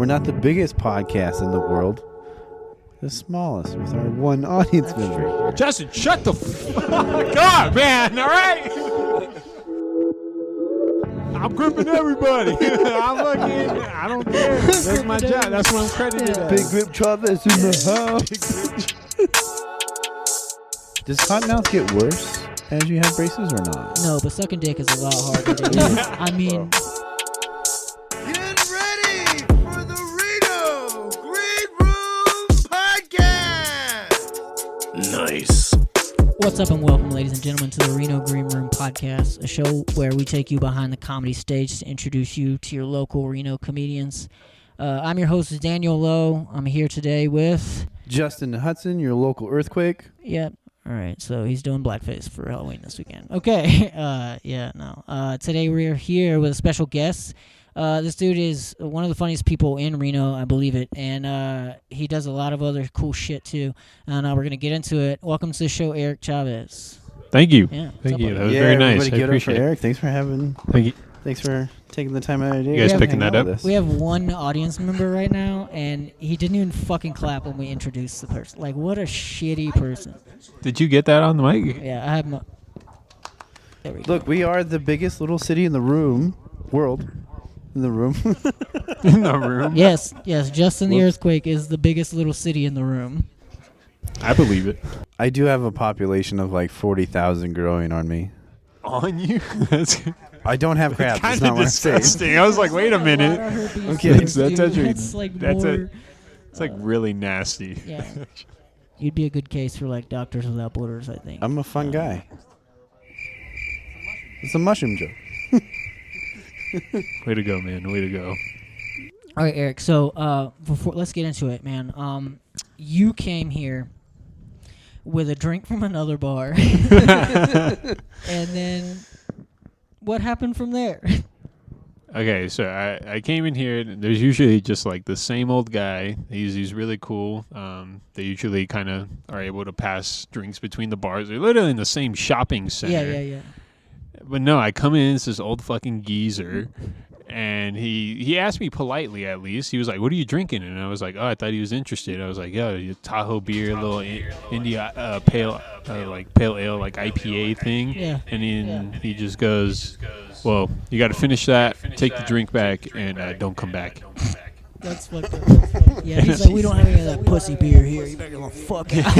We're not the biggest podcast in the world. The smallest with our one audience member. Justin, shut the fuck up, man. All right. I'm gripping everybody. I'm looking. I don't care. That's my job. That's what I'm credited as. Big Grip Chavez in the house. Does Cottonmouth get worse as you have braces or not? No, but sucking dick is a lot harder to do. I mean... Get ready for the Reno Green Room Podcast! Nice. What's up and welcome, ladies and gentlemen, to the Reno Green Room Podcast, a show where we take you behind the comedy stage to introduce you to your local Reno comedians. I'm your host, Daniel Lowe. I'm here today with... Justin Hudson, your local earthquake. Yep. All right, so he's doing blackface for Halloween this weekend. Okay, today we're here with a special guest. This dude is one of the funniest people in Reno, I believe it, and he does a lot of other cool shit too. And we're gonna get into it. Welcome to the show, Eric Chavez. Thank you. Yeah, Thank you. buddy? That was very nice. I Give it up for appreciate it. Eric. Thanks for having. Thank you. Thanks for taking the time out of your day. You guys to picking hang that out up? with us. We have one audience member right now, and he didn't even fucking clap when we introduced the person. Like, what a shitty person. Did you get that on the mic? Yeah, I have my... There we go. Look, we are the biggest little city in the world. In the room. In the room? Yes, Justin the Whoops. Earthquake is the biggest little city in the room. I believe it. I do have a population of like 40,000 growing on me. On you? That's I don't have crabs. It's kind not of what I'm saying. disgusting. I was like, wait a minute. Okay. That's actually... That's like that's more... It's like really nasty. Yeah. You'd be a good case for like Doctors Without Borders, I think. I'm a fun guy. It's a mushroom joke. Way to go, man. Way to go. All right, Eric. So let's get into it, man. You came here with a drink from another bar, and then what happened from there? Okay, so I came in here. There's usually just like the same old guy. He's really cool. They usually kind of are able to pass drinks between the bars. They're literally in the same shopping center. Yeah. But no, I come in, it's this old fucking geezer, and he asked me politely at least. He was like, "What are you drinking?" And I was like, "Oh, I thought he was interested." I was like, "Yo, Tahoe beer, little India pale ale, like IPA thing." Yeah. And then he just goes, "Well, you got to finish that, take the drink back, and don't come back." That's fucked up. Yeah, he's like, we don't have any of that pussy beer here. You better get the fuck out.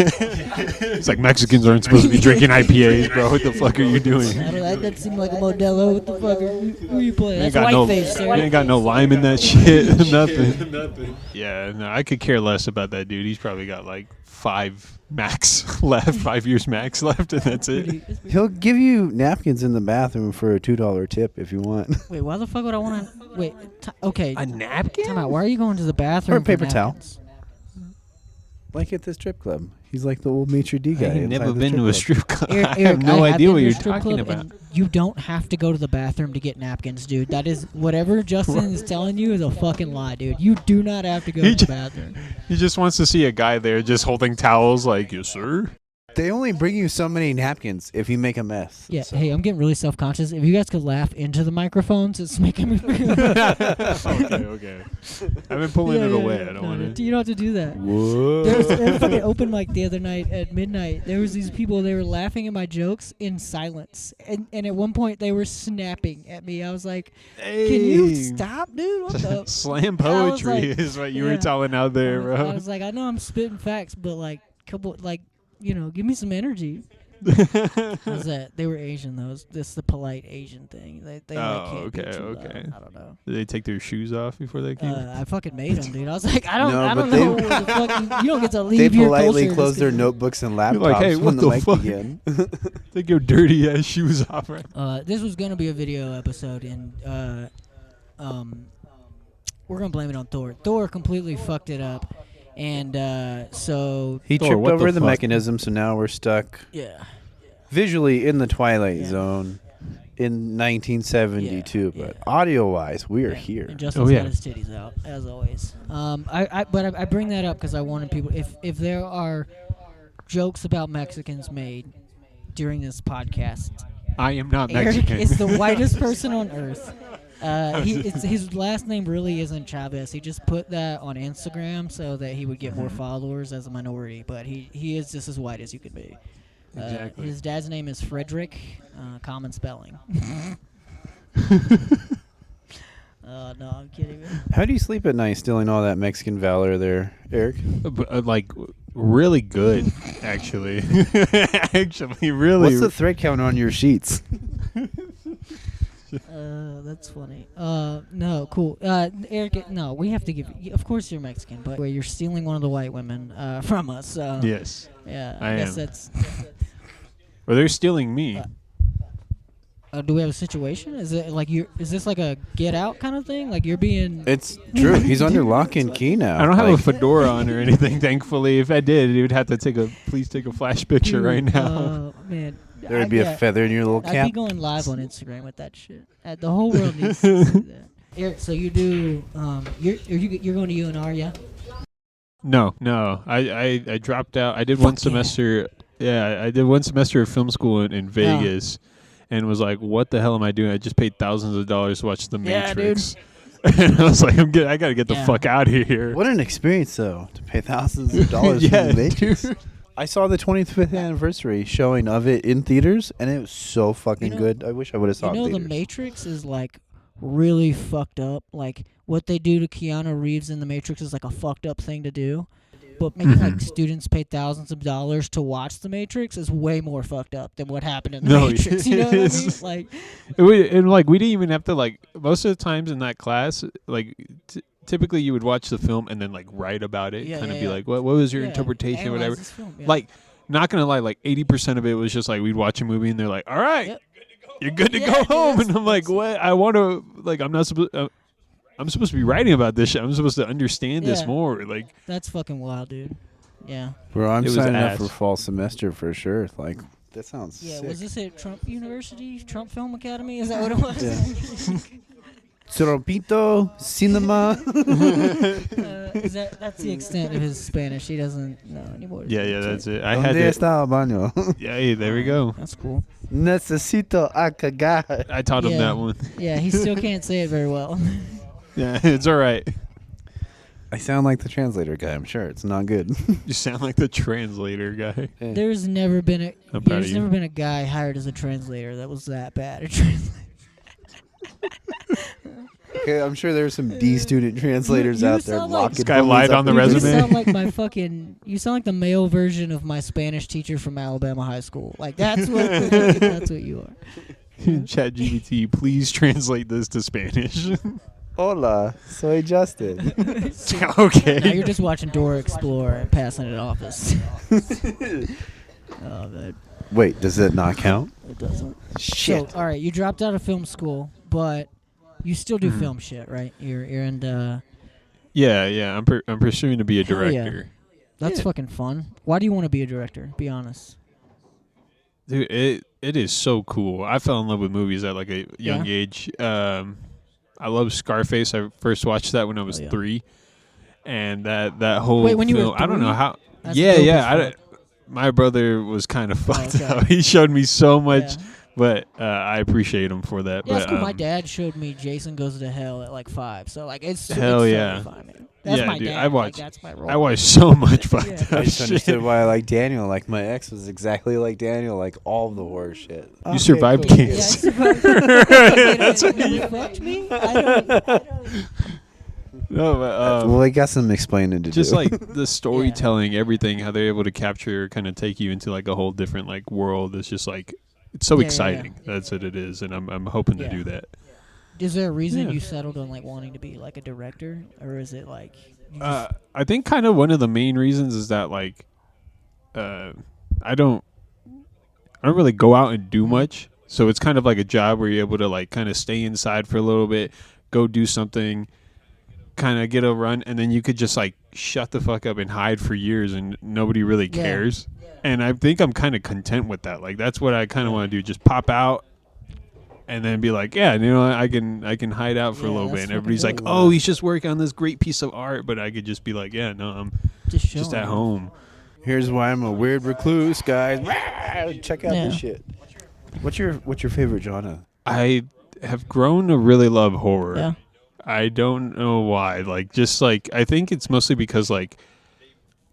It's like Mexicans aren't supposed to be drinking IPAs, bro. What the fuck are you doing? That seemed like a Modelo. What the fuck? Who are you playing? Ain't That's got no, whiteface, sir. ain't got no lime in that shit. Nothing. Yeah, no, I could care less about that dude. He's probably got like 5 years max left, and that's it. He'll give you napkins in the bathroom for a $2 tip if you want. Wait, why the fuck would I want to... Wait, okay. A napkin? Time out. Why are you going to the bathroom Or a paper for towel. napkins? Like at the strip club. He's like the old maitre d' guy. I've inside never the been to a club. strip club. Eric, I have no I idea been what to a you're strip talking club, about. and you don't have to go to the bathroom to get napkins, dude. That is whatever Justin is telling you is a fucking lie, dude. You do not have to go to the bathroom. He just wants to see a guy there just holding towels like, "Yes, sir." They only bring you so many napkins if you make a mess. Yeah. So. Hey, I'm getting really self-conscious. If you guys could laugh into the microphones, it's making me. Okay. I've been pulling it away. I don't want to. You don't have to do that. Whoa. There was a fucking open mic the other night at midnight. There was these people. They were laughing at my jokes in silence, and at one point they were snapping at me. I was like, "Can you stop, dude? What the?" Slam I was poetry like, is what you yeah. were telling out there, I bro. was like, I know I'm spitting facts, but like, give me some energy. How's that? They were Asian though. This the polite Asian thing. They like can't be too loud. I don't know. Did they take their shoes off before they came? I fucking made them, dude. I was like, I No, don't but know. What the fuck you don't get to They leave your politely culture. close just their 'cause- notebooks and laptops like, hey, when what the the mic fuck? began. Take your dirty ass shoes off, right? This was gonna be a video episode, and we're gonna blame it on Thor. Thor completely fucked it up, and so He Thor, tripped what over the the fuck? mechanism, so now we're stuck yeah. visually in the Twilight Yeah. Zone in 1972. Yeah, But yeah. audio-wise, we are here. And Justin's Oh, yeah. got his titties out as always. I bring that up because I wanted people. If there are jokes about Mexicans made during this podcast, I am not Eric Mexican. is the whitest person on earth. His last name really isn't Chavez. He just put that on Instagram so that he would get more followers as a minority. But he is just as white as you could be. Exactly. His dad's name is Frederick. Common spelling. No, I'm kidding. Man. How do you sleep at night stealing all that Mexican valor there, Eric? Like really good, actually. Actually, really. What's the thread count on your sheets? That's funny. No, cool. Eric, no, we have to give you. Of course, you're Mexican, but you're stealing one of the white women from us. So Yes. yeah, I guess am. that's. Or they're stealing me. Do we have a situation? Is it like you? Is this like a Get Out kind of thing? Like you're being? It's true. He's under lock and key now. I don't have a fedora on or anything, thankfully. If I did, you would have to please take a flash picture right now. Man, There would be a feather in your little I'd cap. be going live on Instagram with that shit. The whole world needs to see that. Eric, so you do? You're going to UNR, yeah? No. I dropped out. I did one semester. Yeah, I did one semester of film school in Vegas. And was like, what the hell am I doing? I just paid thousands of dollars to watch The Matrix. And I was like, I got to get the fuck out of here. What an experience, though, to pay thousands of dollars for The Matrix. Dude. I saw the 25th anniversary showing of it in theaters, and it was so fucking good. I wish I would have saw it in The theaters. Matrix is like really fucked up. Like what they do to Keanu Reeves in The Matrix is like a fucked up thing to do. But making like students pay thousands of dollars to watch The Matrix is way more fucked up than what happened in The Matrix. You know what I mean? Like, we didn't even have to most of the times in that class, typically you would watch the film and then like write about it, be like, what was your interpretation, or whatever. Film, Like, not gonna lie, like 80% of it was just like we'd watch a movie and they're like, all right, you're good to go home, and I'm like, what? I want to I'm not supposed. I'm supposed to be writing about this shit. I'm supposed to understand this more. Like, that's fucking wild, dude. Yeah. Bro, I'm signing up ass. for fall semester for sure. Like, that sounds sick. Was this at Trump University, Trump Film Academy? Is that what it was? Trompito, cinema. That's the extent of his Spanish. He doesn't know anymore. yeah, that's it. I ¿Dónde had to. está el baño? Yeah, there we go. That's cool. Necesito a cagar. I taught him that one. Yeah, he still can't say it very well. Yeah, it's all right. I sound like the translator guy. I'm sure it's not good. You sound like the translator guy. There's never been a guy hired as a translator that was that bad at translating. Okay, I'm sure there's some D student translators out there locking. This guy lied on the resume. You sound like you sound like the male version of my Spanish teacher from Alabama high school. Like that's what that's what you are. ChatGPT, please translate this to Spanish. Hola, soy Justin. Okay. Now you're just watching Dora Explorer and passing it off as. Oh man. Wait, does that not count? It doesn't. Shit. So, all right, you dropped out of film school, but you still do film shit, right? You're in. Yeah. I'm pursuing to be a director. That's fucking fun. Why do you want to be a director? Be honest. Dude, it is so cool. I fell in love with movies at like a young age. I love Scarface. I first watched that when I was 3, and that whole when you film. were 3? I don't know how. That's dope as fuck. My brother was kind of fucked up. He showed me so much, but I appreciate him for that. Yeah, but that's cool. My dad showed me Jason Goes to Hell at like 5, so like it's hell it's yeah. Fun, man. That's my dude, dad. I watched. That's my role. I watched so much fucked up I just shit. understood why I like Daniel. Like, my ex was exactly like Daniel, like all of the horror shit. You survived cool. cancer. Yeah, I survived. That's what you fucked me. I don't. No, but, Well, I got some explaining to do. just like the storytelling, everything, how they're able to capture, kind of take you into like a whole different like world. It's just like it's so exciting. That's what it is, and I'm hoping to do that. Is there a reason you settled on like wanting to be like a director, or is it like? I think kind of one of the main reasons is that like, I don't really go out and do much, so it's kind of like a job where you're able to like kind of stay inside for a little bit, go do something, kind of get a run, and then you could just like shut the fuck up and hide for years and nobody really cares. And I think I'm kind of content with that. Like that's what I kind of want to do, just pop out and then be like, yeah, you know, I can hide out for a little bit, and everybody's like, oh, he's just working on this great piece of art, but I could just be like, yeah, no, I'm just at home. Here's why I'm a weird recluse, guys. Check out this shit. What's your favorite genre? I have grown to really love horror. Yeah. I don't know why. Like, just like I think it's mostly because like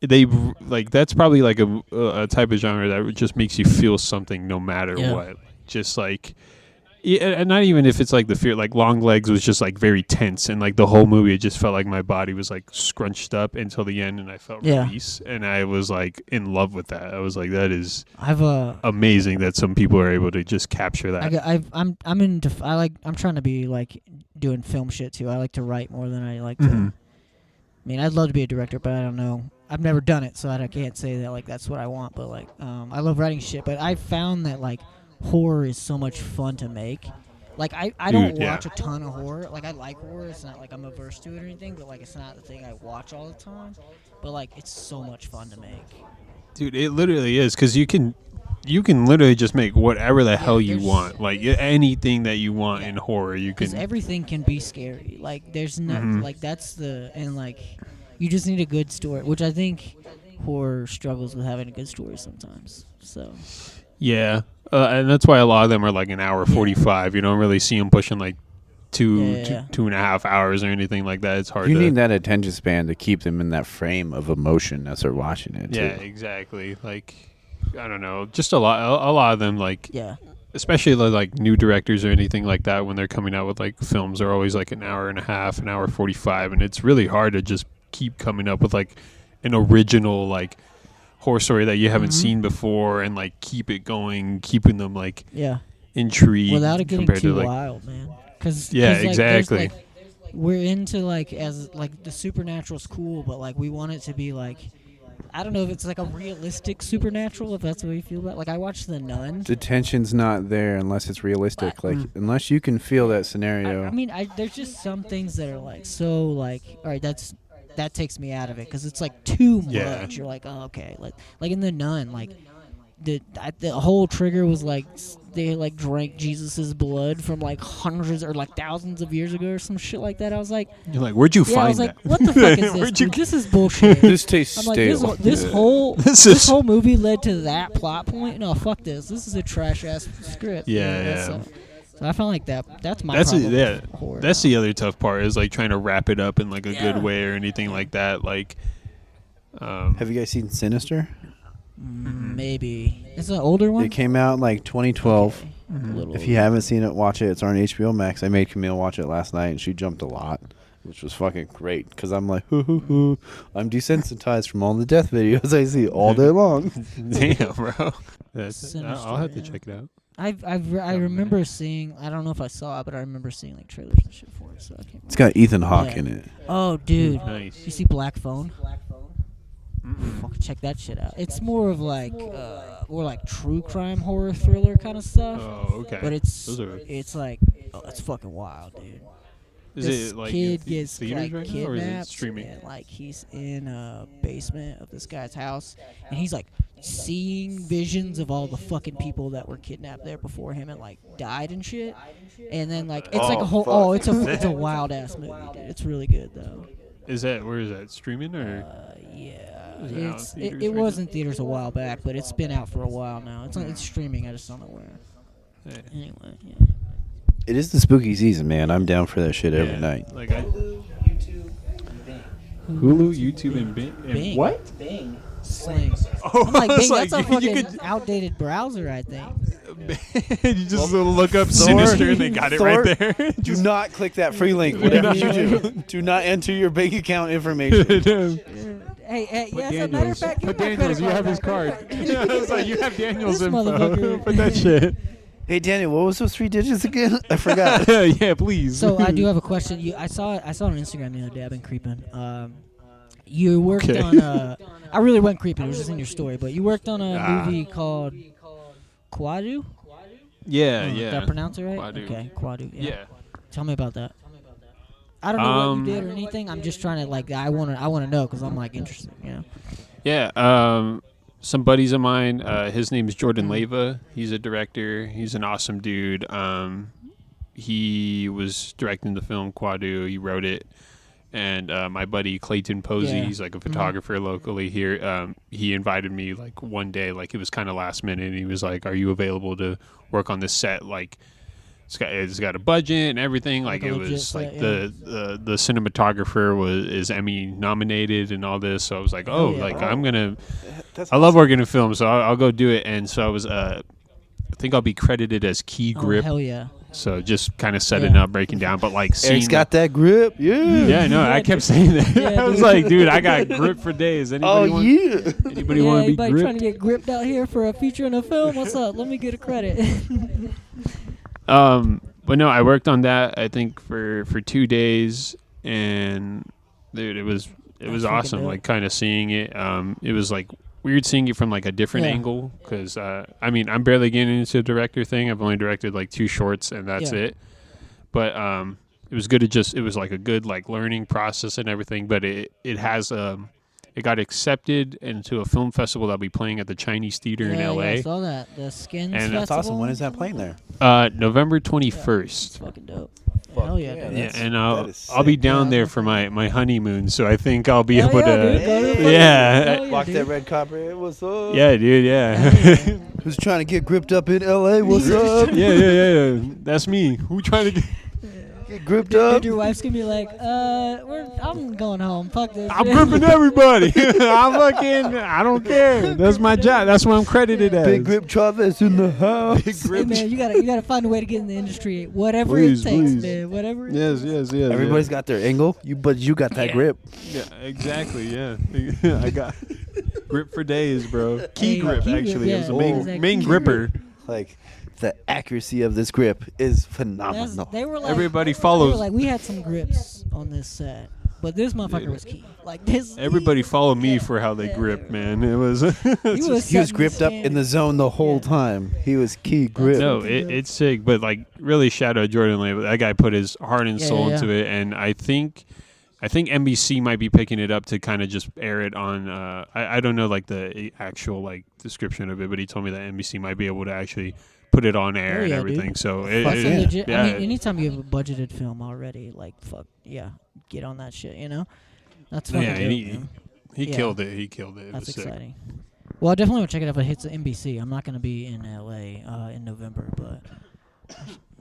they like that's probably like a type of genre that just makes you feel something no matter Yeah. what. Just like. Yeah, and not even if it's like the fear, like Long Legs was just like very tense, and like the whole movie, it just felt like my body was like scrunched up until the end, and I felt release, and I was like in love with that. I was like, that is amazing that some people are able to just capture that. I'm trying to be like doing film shit too. I like to write more than I like to. I mean, I'd love to be a director, but I don't know. I've never done it, so I can't say that like that's what I want. But like, I love writing shit. But I found that like. Horror is so much fun to make. Like I don't watch a ton of horror. Like I like horror. It's not like I'm averse to it or anything, but like it's not the thing I watch all the time. But like it's so much fun to make. Dude, it literally is because you can literally just make whatever the hell you want. Like anything that you want in horror, you can. Because everything can be scary. Like there's no like that's the and like you just need a good story, which I think horror struggles with having a good story sometimes. So. Yeah, and that's why a lot of them are like an hour 45. You don't really see them pushing like two and a half hours or anything like that. It's hard. You need that attention span to keep them in that frame of emotion as they're watching it. Yeah, too. Exactly. Like I don't know, just a lot of them like especially like new directors or anything like that when they're coming out with like films are always like an hour and a half, an hour 45, and it's really hard to just keep coming up with like an original like. Horror story that you haven't seen before and like keep it going, keeping them like intrigued without it getting too to, like, wild, man. Cause like, exactly. Like, we're into like as like the supernatural's cool, but like we want it to be like I don't know if it's like a realistic supernatural, if that's what you feel about. Like I watched The Nun. The tension's not there unless it's realistic. Like unless you can feel that scenario. I mean, there's just some things that are like so like all right, that takes me out of it because it's like too much. You're like, oh, okay, like in The Nun, like the whole trigger was like they like drank Jesus's blood from like hundreds or like thousands of years ago or some shit like that. I was like, you're like, where'd you find I was that? like, what the fuck is this? Dude? This is bullshit. This tastes I'm like, stale. this whole movie led to that plot point. No, fuck this. This is a trash ass script. So I felt like that's my problem with horror. That's the other tough part is like trying to wrap it up in like a good way or anything like that. Like, have you guys seen Sinister? Maybe it's an older one. It came out in like 2012. Okay. If you haven't seen it, watch it. It's on HBO Max. I made Camille watch it last night, and she jumped a lot, which was fucking great. Because I'm like, hoo. I'm desensitized from all the death videos I see all day long. Damn, bro. Sinister, I'll have to check it out. I remember seeing. I don't know if I saw it, but I remember seeing like trailers and shit for it. So I can't. It's got Ethan Hawke in it. Oh, dude! Nice. You see Black Phone? Fucking check that shit out. It's more of like true crime horror thriller kind of stuff. Oh, okay. But it's like it's fucking wild, dude. Is this it like kid gets theaters like right now, kidnapped or is it streaming? and like he's in a basement of this guy's house and he's like seeing visions of all the fucking people that were kidnapped there before him and like died and shit. And then like it's like a whole it's a wild ass movie, dude. It's really good though. Where is that streaming or? It was in theaters a while back, but it's been out for a while now. It's streaming. I just don't know where. Anyway, It is the spooky season, man. I'm down for that shit every night. Like Hulu, YouTube, and Bing. What? Bing. Sling. Oh, I'm like, Bing, like, that's a fucking outdated browser, I think. You just look up Sinister and they got it right there. Do not click that free link. Whatever you do, do not enter your bank account information. Hey, as a matter of fact, put Daniels. You have his card. I was like, you have Daniels' This info. motherfucker. Put that shit. Hey, Daniel, what was those 3 digits again? I forgot. Yeah, please. So I do have a question. I saw it on Instagram the other day. I've been creeping. You worked on I really went creeping. It was just in your story, but you worked on a movie called Quadu. Yeah. Did I pronounce it right? Quadu. Okay, Quadu. Yeah. Tell me about that. I don't know what you did or anything. I'm just trying to like I want to know because I'm like interested. You know. Yeah. Some buddies of mine. His name is Jordan Leva. He's a director. He's an awesome dude. He was directing the film Quadu. He wrote it. And my buddy Clayton Posey, he's like a photographer locally here. He invited me like one day, like it was kind of last minute. And he was like, "Are you available to work on this set like It's got a budget and everything. Like a it legit was set, like the cinematographer is Emmy nominated and all this. So I was like, oh, yeah. like I'm gonna. That's I love working in film, so I'll go do it. And so I was. I think I'll be credited as key grip. Oh, hell yeah. So just kind of setting up, breaking down, but like seeing Eric's got that grip. Yeah. Yeah, no, I kept saying that. Yeah, I was like, dude, I got grip for days. Anybody want, yeah. Anybody want to be anybody trying to gripped? get gripped out here for a feature in a film? What's up? Let me get a credit. But no, I worked on that. I think for 2 days, and dude, it was That's awesome. freaking Like kind of seeing it. It was like weird seeing it from like a different angle because I mean I'm barely getting into the director thing. I've only directed like 2 shorts and that's it. But it was good to just it was like a good like learning process and everything. But it has it got accepted into a film festival that'll be playing at the Chinese Theater in LA. Yeah, I saw that. The Skins And Festival. That's awesome. When is that playing there? November 21st. It's fucking dope. Hell yeah, dude. Yeah, and that is I'll be sick. down there for my honeymoon, so I think I'll be Hell able yeah, to. dude. Go to the fucking- Yeah. hell yeah, Walk dude. that red carpet. Hey, what's up? Yeah, dude. Yeah. Who's trying to get gripped up in LA? What's up? yeah. That's me. Who trying to get? Get gripped Dude, up. your wife's gonna be like, I'm going home. Fuck this. I'm shit." gripping everybody. I don't care. That's my job. That's what I'm credited as. Big grip Chavez in the house. Big Hey grip. man, you gotta find a way to get in the industry, whatever Please, it takes, please. man. Whatever. It Yes. Everybody's got their angle, but you got that grip. Yeah, exactly. Yeah, I got grip for days, bro. Key Hey, grip key grip, actually. It was yeah. the main Exactly. main gripper. Like the accuracy of this grip is That's, phenomenal. they were like, Everybody They were follows. like, we had some grips on this set, but this motherfucker was key. Like this. Everybody follow me Yeah. for how they Yeah. grip, man. It was. He was He was setting gripped up in the zone the whole Yeah. time. He was key grip. No, it's sick, but like really shout out Jordan Lane. That guy put his heart and soul Yeah. into it, and I think NBC might be picking it up to kind of just air it on. I don't know like the actual like description of it, but he told me that NBC might be able to actually put it on air Oh, and yeah, everything. dude. So Fuck, it, so legit. yeah, I mean, anytime you have a budgeted film already, like fuck yeah, get on that shit. You know, that's fucking yeah, dope, and man. he Yeah. killed it. He killed it. It That's was sick. exciting. Well, I definitely want to check it out if it hits the NBC. I'm not gonna be in LA in November, but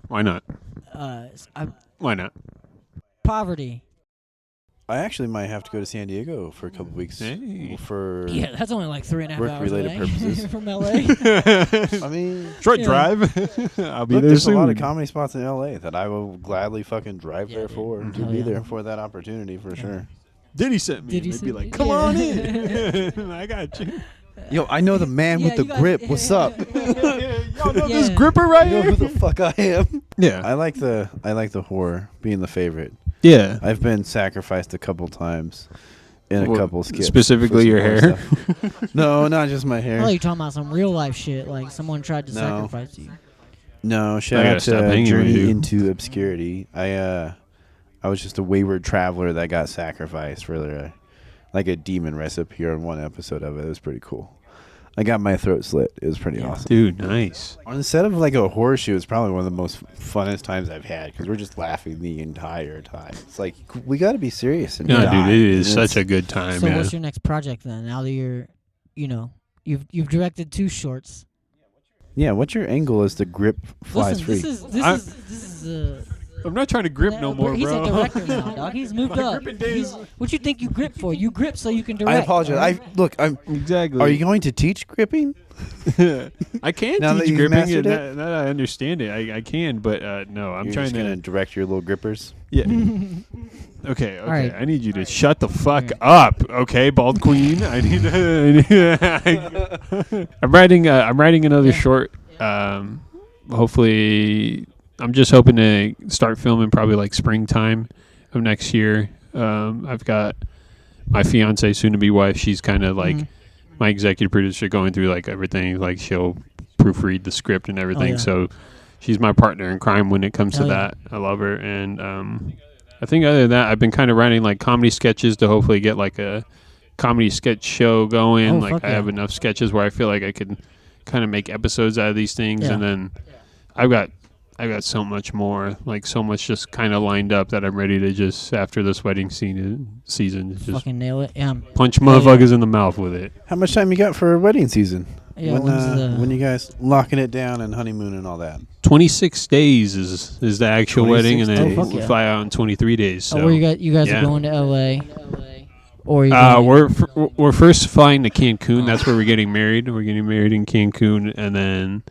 Why not? Why not? poverty. I actually might have to go to San Diego for a couple weeks Hey. for. Yeah, that's only like 3.5 hours Work-related away purposes. from LA. I mean, Short Yeah. drive. I'll be look, there there's soon. a lot of comedy spots in LA that I will gladly fucking drive Yeah, there dude. for to Hell be yeah. there for that opportunity for sure. Diddy sent me. Did he They'd be send like, you? "Come Yeah. on in." I got you. Yo, I know the man with Yeah, the you got- grip. What's up? Y'all know Yeah. this gripper right You know here? who the fuck I am? Yeah. I like the horror being the favorite. Yeah. I've been sacrificed a couple times in a Well, couple skits. specifically for some your horror hair? stuff. No, not just my I hair. thought you were talking about some real life shit, like someone tried to No. sacrifice you. No, shout gotta out stop to hanging with Journey you. into Obscurity. I was just a wayward traveler that got sacrificed for like a demon recipe on one episode of it. It was pretty cool. I got my throat slit. It was pretty Yeah. awesome. Dude, nice. On the set of like a horror show, it's probably one of the most funnest times I've had because we're just laughing the entire time. It's like we got to be serious. And No, die. dude, it is And such a good time, So man. what's your next project then? Now that you're, you've directed 2 shorts. Yeah, what's your angle as the grip flies Listen, free? this is I'm not trying to grip no more, he's bro. a director now, dog. He's moved My up. gripping days- What you think you grip for? You grip so you can direct. I apologize. alright? I'm. Exactly. Are you going to teach gripping? I can Now that teach you've gripping. mastered Now it? that I understand it, I can. But no, I'm You're trying just to. gonna direct your little grippers. Yeah. Okay. right. I need you to shut the fuck up. Okay, bald queen. I need. I'm writing another short. Hopefully, I'm just hoping to start filming probably like springtime of next year. I've got my fiance, soon to be wife. She's kind of like my executive producer, going through like everything. Like she'll proofread the script and everything. yeah. So she's my partner in crime when it comes to Hell yeah. that. I love her, and I think other than that, I've been kind of writing like comedy sketches to hopefully get like a comedy sketch show going. Oh, Like fuck I yeah. have enough sketches where I feel like I could kind of make episodes out of these things, Yeah. and then I've got so much more, like so much just kind of lined up that I'm ready to just after this wedding season just Fucking nail it. Yeah. punch Hell yeah. motherfuckers in the mouth with it. How much time you got for wedding season? Yeah, when you guys locking it down and honeymoon and all that? 26 days is the actual 26 wedding, and then days. Oh, fuck we yeah. fly out in 23 days. So where you guys yeah. are going to L.A. Or you going, we're first flying to Cancun. That's where we're getting married. We're getting married in Cancun, and then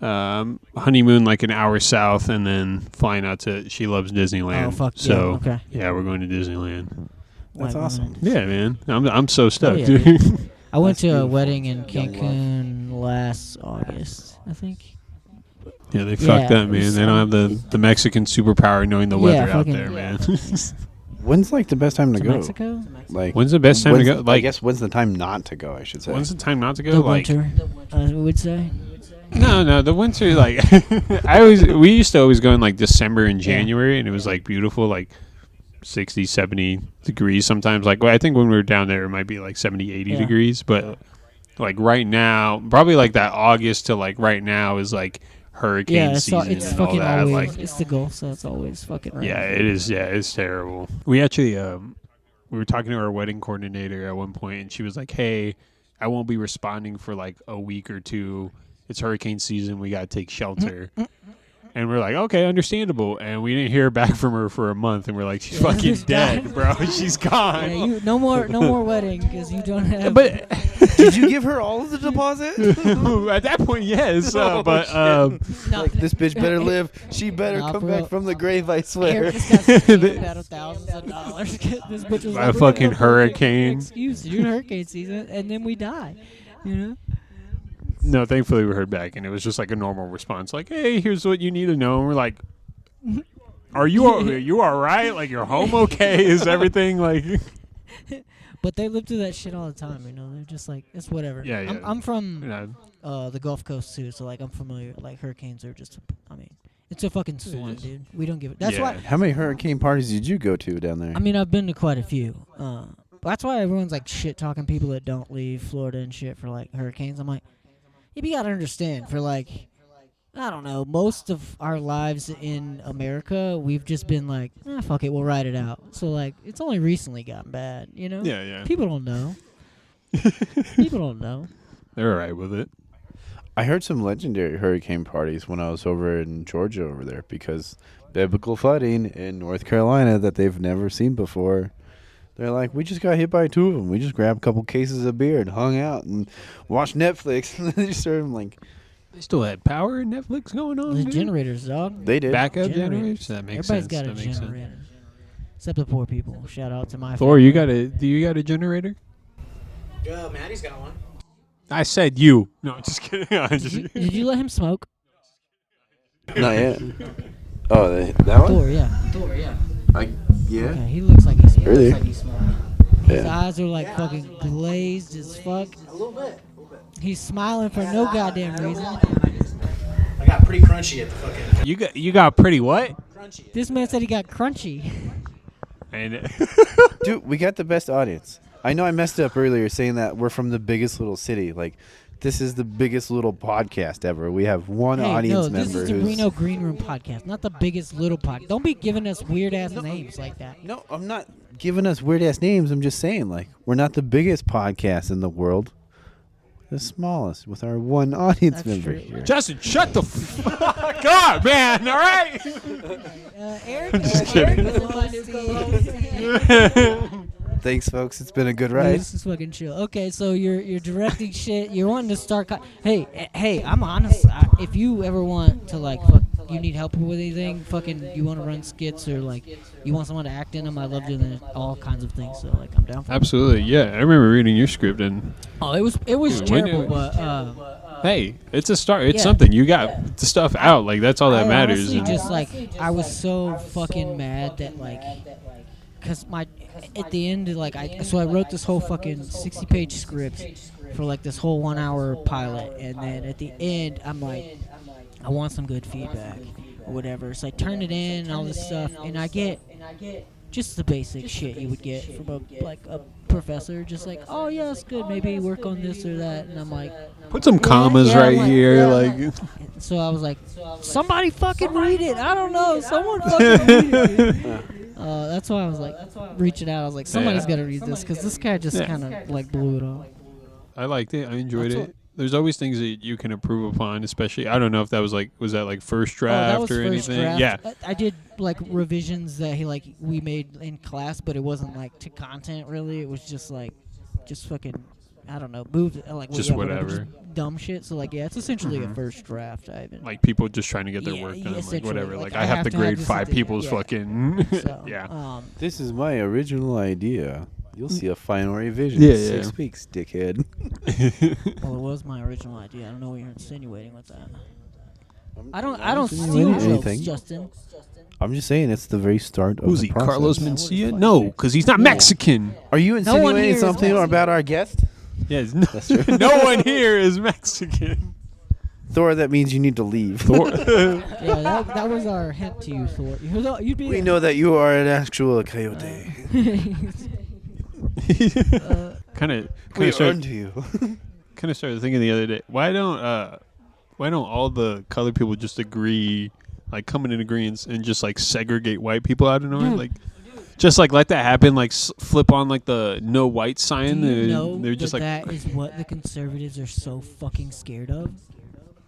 honeymoon like an hour south, and then flying out to She Loves Disneyland. Oh, fuck yeah, so okay. yeah, we're going to Disneyland. That's White awesome. woman. Yeah, man, I'm so stoked. yeah, dude. I went That's to a beautiful. wedding in Young love. Cancun last August, I think. Yeah, they Yeah, fucked up, it man. was, They don't have the Mexican superpower knowing the Yeah, weather out fucking- there, man. When's like the best time to To go? Mexico? Like When's the best time to when's- go? I Like, guess when's the time not to go? I should say. when's the time not to go? The Like, winter, as we would say. no, the winter. Like, we used to always go in like December and January, and it was like beautiful, like 60, 70 degrees sometimes. Like, well, I think when we were down there, it might be like 70, 80 Yeah. degrees. But like right now, probably like that August to like right now is like hurricane Yeah, it's season it's and all fucking that. always. Like, It's the Gulf, so it's always fucking raining. yeah, it is. Yeah, it's terrible. We actually, we were talking to our wedding coordinator at one point, and she was like, "Hey, I won't be responding for like a week or two. It's hurricane season. We gotta take shelter." And we're like, "Okay, understandable." And we didn't hear back from her for a month, and we're like, "She's fucking She's dead, gone. bro. She's gone." Yeah, no more wedding because you don't have. But Did you give her all of the deposit? at that point, yes. Oh, no, Like, this bitch better live. She better Nah, come bro. back from the grave. I swear. Eric just got scammed out of thousands of dollars. This bitch was By like, a "We're fucking gonna book it. hurricane." Excuse, dude, hurricane season, and then we die. You know. No, thankfully we heard back, and it was just like a normal response, like, "Hey, here's what you need to know." And we're like, "Are you all right? Like, you're home okay? Is everything like?" But they live through that shit all the time. You know, they're just like it's whatever. Yeah, yeah. I'm from You know, the Gulf Coast too, so like I'm familiar. Like hurricanes are just. I mean, it's a fucking storm, is. dude. We don't give it. That's Yeah. why. How many hurricane parties did you go to down there? I mean, I've been to quite a few. That's why everyone's like shit talking people that don't leave Florida and shit for like hurricanes. I'm like, yeah, you gotta understand. For like, I don't know, most of our lives in America, we've just been like, fuck it, we'll ride it out. So like, it's only recently gotten bad, you know? yeah. People don't know. People don't know. They're all right with it. I heard some legendary hurricane parties when I was over in Georgia over there because biblical flooding in North Carolina that they've never seen before. They're like, we just got hit by two of them. We just grabbed a couple cases of beer and hung out and watched Netflix. And then they started like, They still had power and Netflix going on. The dude? generators, dog. they did. Backup Generators. generators. That makes Everybody's sense. got a That makes sense. generator. Except the poor people. Shout out to my Thor, family. do you got a generator? Maddie's got one. I said you. No, just kidding. Did you let him smoke? Not yet. Oh, that one? Thor, yeah. Yeah. Okay, he looks like he's Really? His Yeah. eyes are like fucking glazed as fuck. A little bit. He's smiling for no goddamn reason. I got pretty crunchy at the fucking you got pretty what? crunchy. This man said he got crunchy. And Dude, we got the best audience. I know I messed up earlier saying that we're from the biggest little city. Like, this is the biggest little podcast ever. We have one Hey, audience no, this member is the who's... Reno Green Room podcast, not the biggest little podcast. Don't be giving us weird ass names like that. No, I'm not giving us weird-ass names. I'm just saying, like, we're not the biggest podcast in the world. The smallest, with our one audience That's member true. here. Justin, shut the fuck up, man. All right. Eric, just kidding. is my new co-host. Thanks, folks. It's been a good Yeah, ride. this is fucking chill. Okay, so you're directing shit. You're wanting to start. Hey, I'm honest. If you ever want to like, you need help with anything, fucking, you want to run skits or like, you want someone to act in them, I love doing all kinds of things. So like, I'm down for it. Absolutely, yeah. I remember reading your script, and Oh, it was Dude, when terrible, do- but hey, it's a start. It's Yeah. something. You got the stuff out. Like, that's all that I matters. honestly And- just like I was so fucking mad that like, cause at the end like I wrote this whole fucking 60-page script for like this whole 1 hour pilot, and then at the end I'm like, I want some good feedback or whatever. So I turned it in and all this stuff, and I get just the basic shit you would get from a professor, just like, oh yeah, it's good, maybe work on this or that, and I'm like, Put some commas yeah, right like- here, yeah, like. so I was like, somebody fucking read it. I don't know. Someone fucking read it. That's why I was like reaching out. I was like, somebody's got to read this because this guy just Yeah. kind of like blew it off. I liked it. I enjoyed That's it. there's always things that you can improve upon, especially I don't know if that was that first draft that was or first anything. draft. Yeah. I did revisions that we made in class, but it wasn't to content really. It was just fucking I don't know, moved Just whatever. just dumb shit. So it's essentially a first draft. I haven't People just trying to get their work done, whatever. I have to grade 5 people's fucking. So, yeah. This is my original idea. You'll see a final revision Yeah, in 6 weeks, dickhead. Well, it was my original idea. I don't know what you're insinuating with that. I don't insinuating steal jokes, anything. Justin. I'm just saying it's the very start of Who's the he? process. Carlos Mencia? No, because he's not Mexican. Are you one insinuating here is something Mexican. about our guest? Yes, That's true. no one here is Mexican. Thor, that means you need to leave. Yeah, that was our hint to you, Thor. You'd be. We know that you are an actual coyote. Kind of We started earned you. thinking the other day, why don't all the colored people just agree, come in agreement and just segregate white people out of nowhere, just let that happen, flip on the no white sign. Do you know they're just that is what the conservatives are so fucking scared of?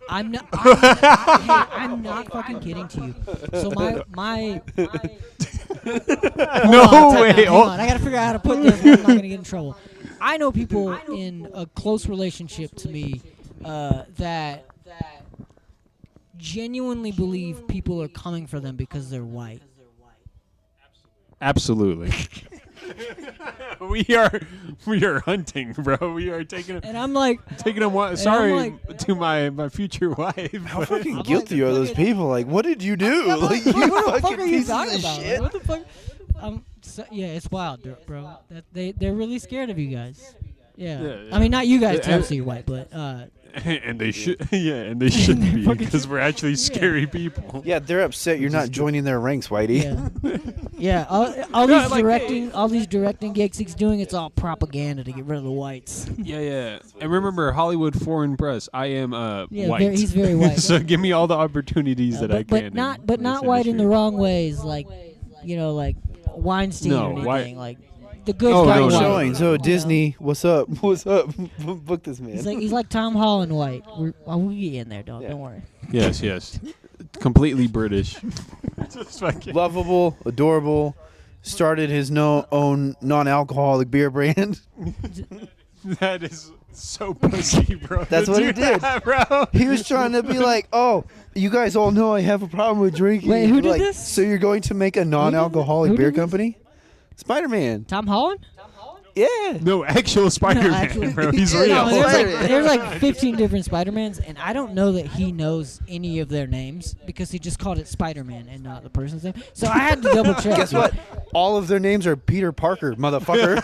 I'm not. I'm not fucking kidding to you. So my no way. Hang on. I gotta figure out how to put this. I'm not gonna get in trouble. I know people in a close relationship to me that genuinely believe people are coming for them because they're white. Absolutely. we are hunting, bro. We are taking And I'm like, them. Sorry to my future wife. How fucking guilty are those people? What did you do? what you the fuck fucking are you pieces talking of about? shit. What the fuck? Yeah, it's wild, bro. They're really scared of you guys. Yeah. I mean, not you guys, obviously you're white, but and they should, and they shouldn't be because we're actually scary people. Yeah, they're upset you're not joining their ranks, Whitey. Yeah. All these directing gigs he's doing, it's all propaganda to get rid of the whites. Yeah. And remember, Hollywood Foreign Press. I am white. He's very white. So give me all the opportunities that I can. But not white in the wrong ways, like Weinstein or anything. The good guy. No white, showing. So Disney, what's up? What's up? Book this man. He's like Tom Holland white. We'll get you in there, dog. Don't worry. Yes. Completely British. Lovable, adorable. Started his own non-alcoholic beer brand. That is so pussy, bro. That's what he did, bro. He was trying to be like, oh, you guys all know I have a problem with drinking. Wait, who did this? So you're going to make a non-alcoholic Who beer did this? company? Spider-Man. Tom Holland? Yeah. No, actual Spider-Man, actually- bro. He's Yeah, real. no, There's 15 different Spider-Mans, and I don't know that he knows any of their names because he just called it Spider-Man and not the person's name. So I had to double check. Guess what? All of their names are Peter Parker, motherfucker.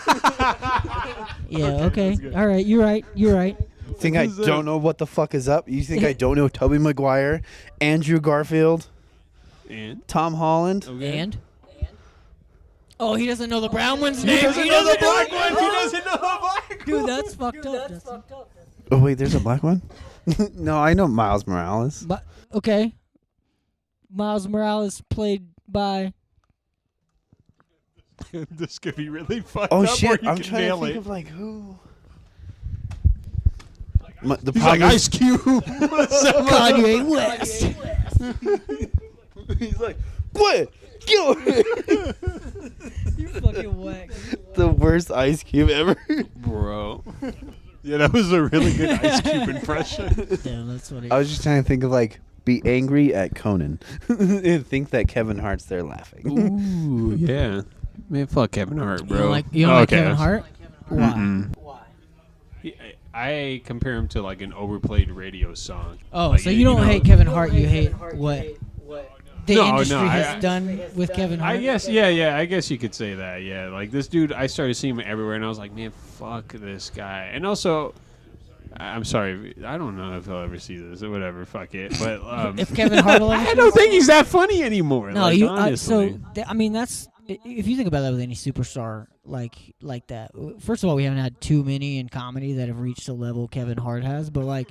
Yeah, okay. All right, you're right. Think I don't know what the fuck is up? You think I don't know Tobey Maguire, Andrew Garfield, And? Tom Holland? Okay. And? Oh, he doesn't know the brown one's name. He doesn't know the black one. He doesn't know the black one. Dude, that's fucked up. Justin. Oh, wait, there's a black one? No, I know Miles Morales. But okay. Miles Morales played by. This could be really fucked Oh, up. shit. Or you I'm can trying to nail think it. of, who? The He's like problem is- Ice Cube. Kanye West. He's like, what? Kill her. You fucking whack. The worst Ice Cube ever. Bro. Yeah, that was a really good Ice Cube impression. Damn, that's what he. I was just trying to think of be angry at Conan and think that Kevin Hart's there laughing. Ooh, yeah. Man, fuck Kevin Hart, bro. You don't like Kevin Hart? Why? Mm-mm. I compare him to an overplayed radio song. Oh, so you don't hate Kevin Hart? You hate what the No, industry no, has done with Kevin Hart? I guess, yeah. I guess you could say that, yeah. This dude, I started seeing him everywhere, and I was like, man, fuck this guy. And also, I'm sorry, I don't know if he'll ever see this or whatever. Fuck it. But if Kevin Hart will ever I don't think he's that funny anymore. No, honestly. that's if you think about that with any superstar like that. First of all, we haven't had too many in comedy that have reached the level Kevin Hart has, but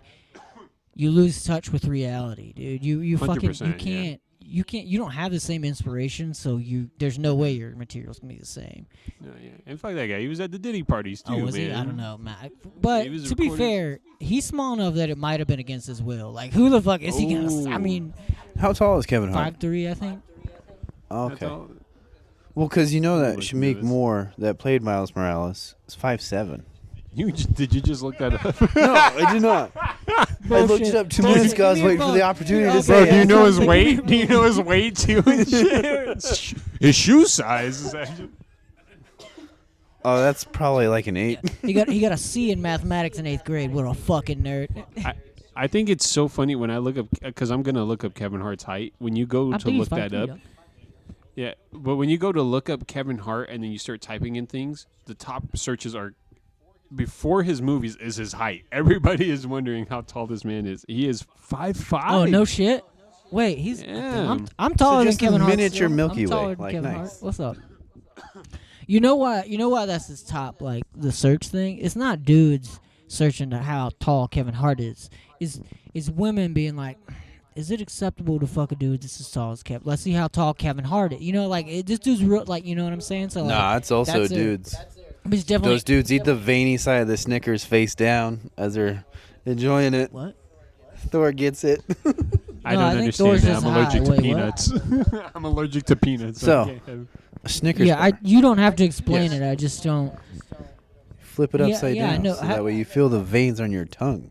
you lose touch with reality, dude. You fucking 100%, you don't have the same inspiration, so there's no way your material's gonna be the same. No, yeah. And fuck that guy. He was at the Diddy parties too, Was man. he? I don't know, Matt. But He was to be fair, he's small enough that it might have been against his will. Like, who the fuck is he gonna? I mean, How tall is Kevin Hart? 5'3", I think. Okay. Well, because you know that Shamik Moore that played Miles Morales is 5'7". Did you just look that up? No, I did not. I looked it up 2 minutes ago. I was waiting for the opportunity to say Bro, do you it. know his weight? Do you know his weight too? And shit? His shoe size is actually. Oh, that's probably like an 8. He got a C in mathematics in 8th grade. What a fucking nerd. I think it's so funny when I look up, because I'm gonna look up Kevin Hart's height. When you go I to think look he's that 5'3", up, yeah. But when you go to look up Kevin Hart and then you start typing in things, the top searches are before his movies is his height. Everybody is wondering how tall this man is. He is 5'5". Oh, no shit. Wait, he's. Yeah. I'm taller just than Kevin a Hart. miniature still. Milky I'm taller Way. than Like, Kevin nice. Hart. What's up? You know why that's his top, like, the search thing? It's not dudes searching to how tall Kevin Hart is. It's women being like, is it acceptable to fuck a dude that's as tall as Kevin? Let's see how tall Kevin Hart is. You know, like, this dude's real, like, you know what I'm saying? So, like, Nah, it's also that's dudes. But it's definitely Those dudes eat the veiny side of the Snickers face down as they're enjoying it. What? Thor gets it. I No, don't I think understand Thor's that. just I'm allergic high. to Wait, peanuts. I'm allergic to peanuts. So, I can't have- A Snickers Yeah, bar. you don't have to explain Yes. it. I just don't. Flip it Yeah, upside yeah, I down know. so How- that way you feel the veins on your tongue.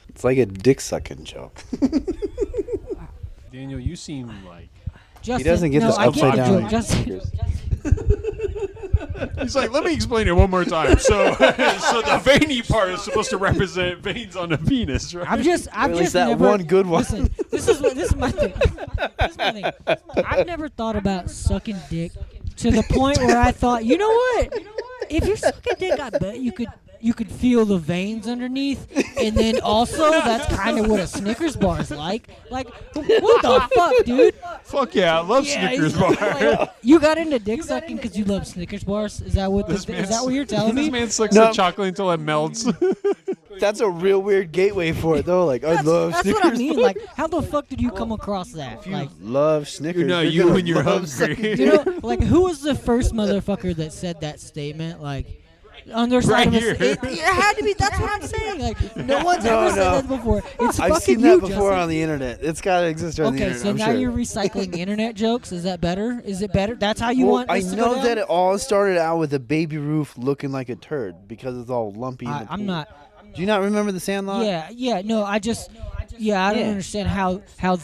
It's like a dick sucking joke. Daniel, you seem like Justin, He doesn't get no, the I get upside the down joke. Justin, Snickers. he's like. Let me explain it one more time. So, so the veiny part is supposed to represent veins on a penis, right? I've Or just at least that never, one good one. Listen, this is my thing. This is my thing. I've never thought about sucking dick to the point where I thought, you know what? If you're sucking dick, I bet you could feel the veins underneath, and then also that's kind of what a Snickers bar is like. Like, what the fuck, dude? Fuck yeah, I love Snickers bar. Like, you got into dick sucking because you love Snickers bars? Is that what is that what you're telling me? This man sucks No. the chocolate until it melts. That's a real weird gateway for it, though. Like, I love That's Snickers. what I mean. Like, how the fuck did you come across that? Like, Love Snickers. No, You're you gonna when you're love sucking hungry. you know, like, who was the first motherfucker that said that statement? Like, on their side Right of here. it had to be. That's what I'm saying. Like, no one's No, ever said no. that before. It's I've fucking seen you, that before Justin. on the internet. It's got to exist on the Okay, internet. so I'm now sure. you're recycling internet jokes. Is that better? Is it better? That's how you Well, want I this to know go down? that it all started out with a baby roof looking like a turd because it's all lumpy. in the I'm pool. not. Do you not remember the Sandlot? Yeah. No, I don't Yeah. understand how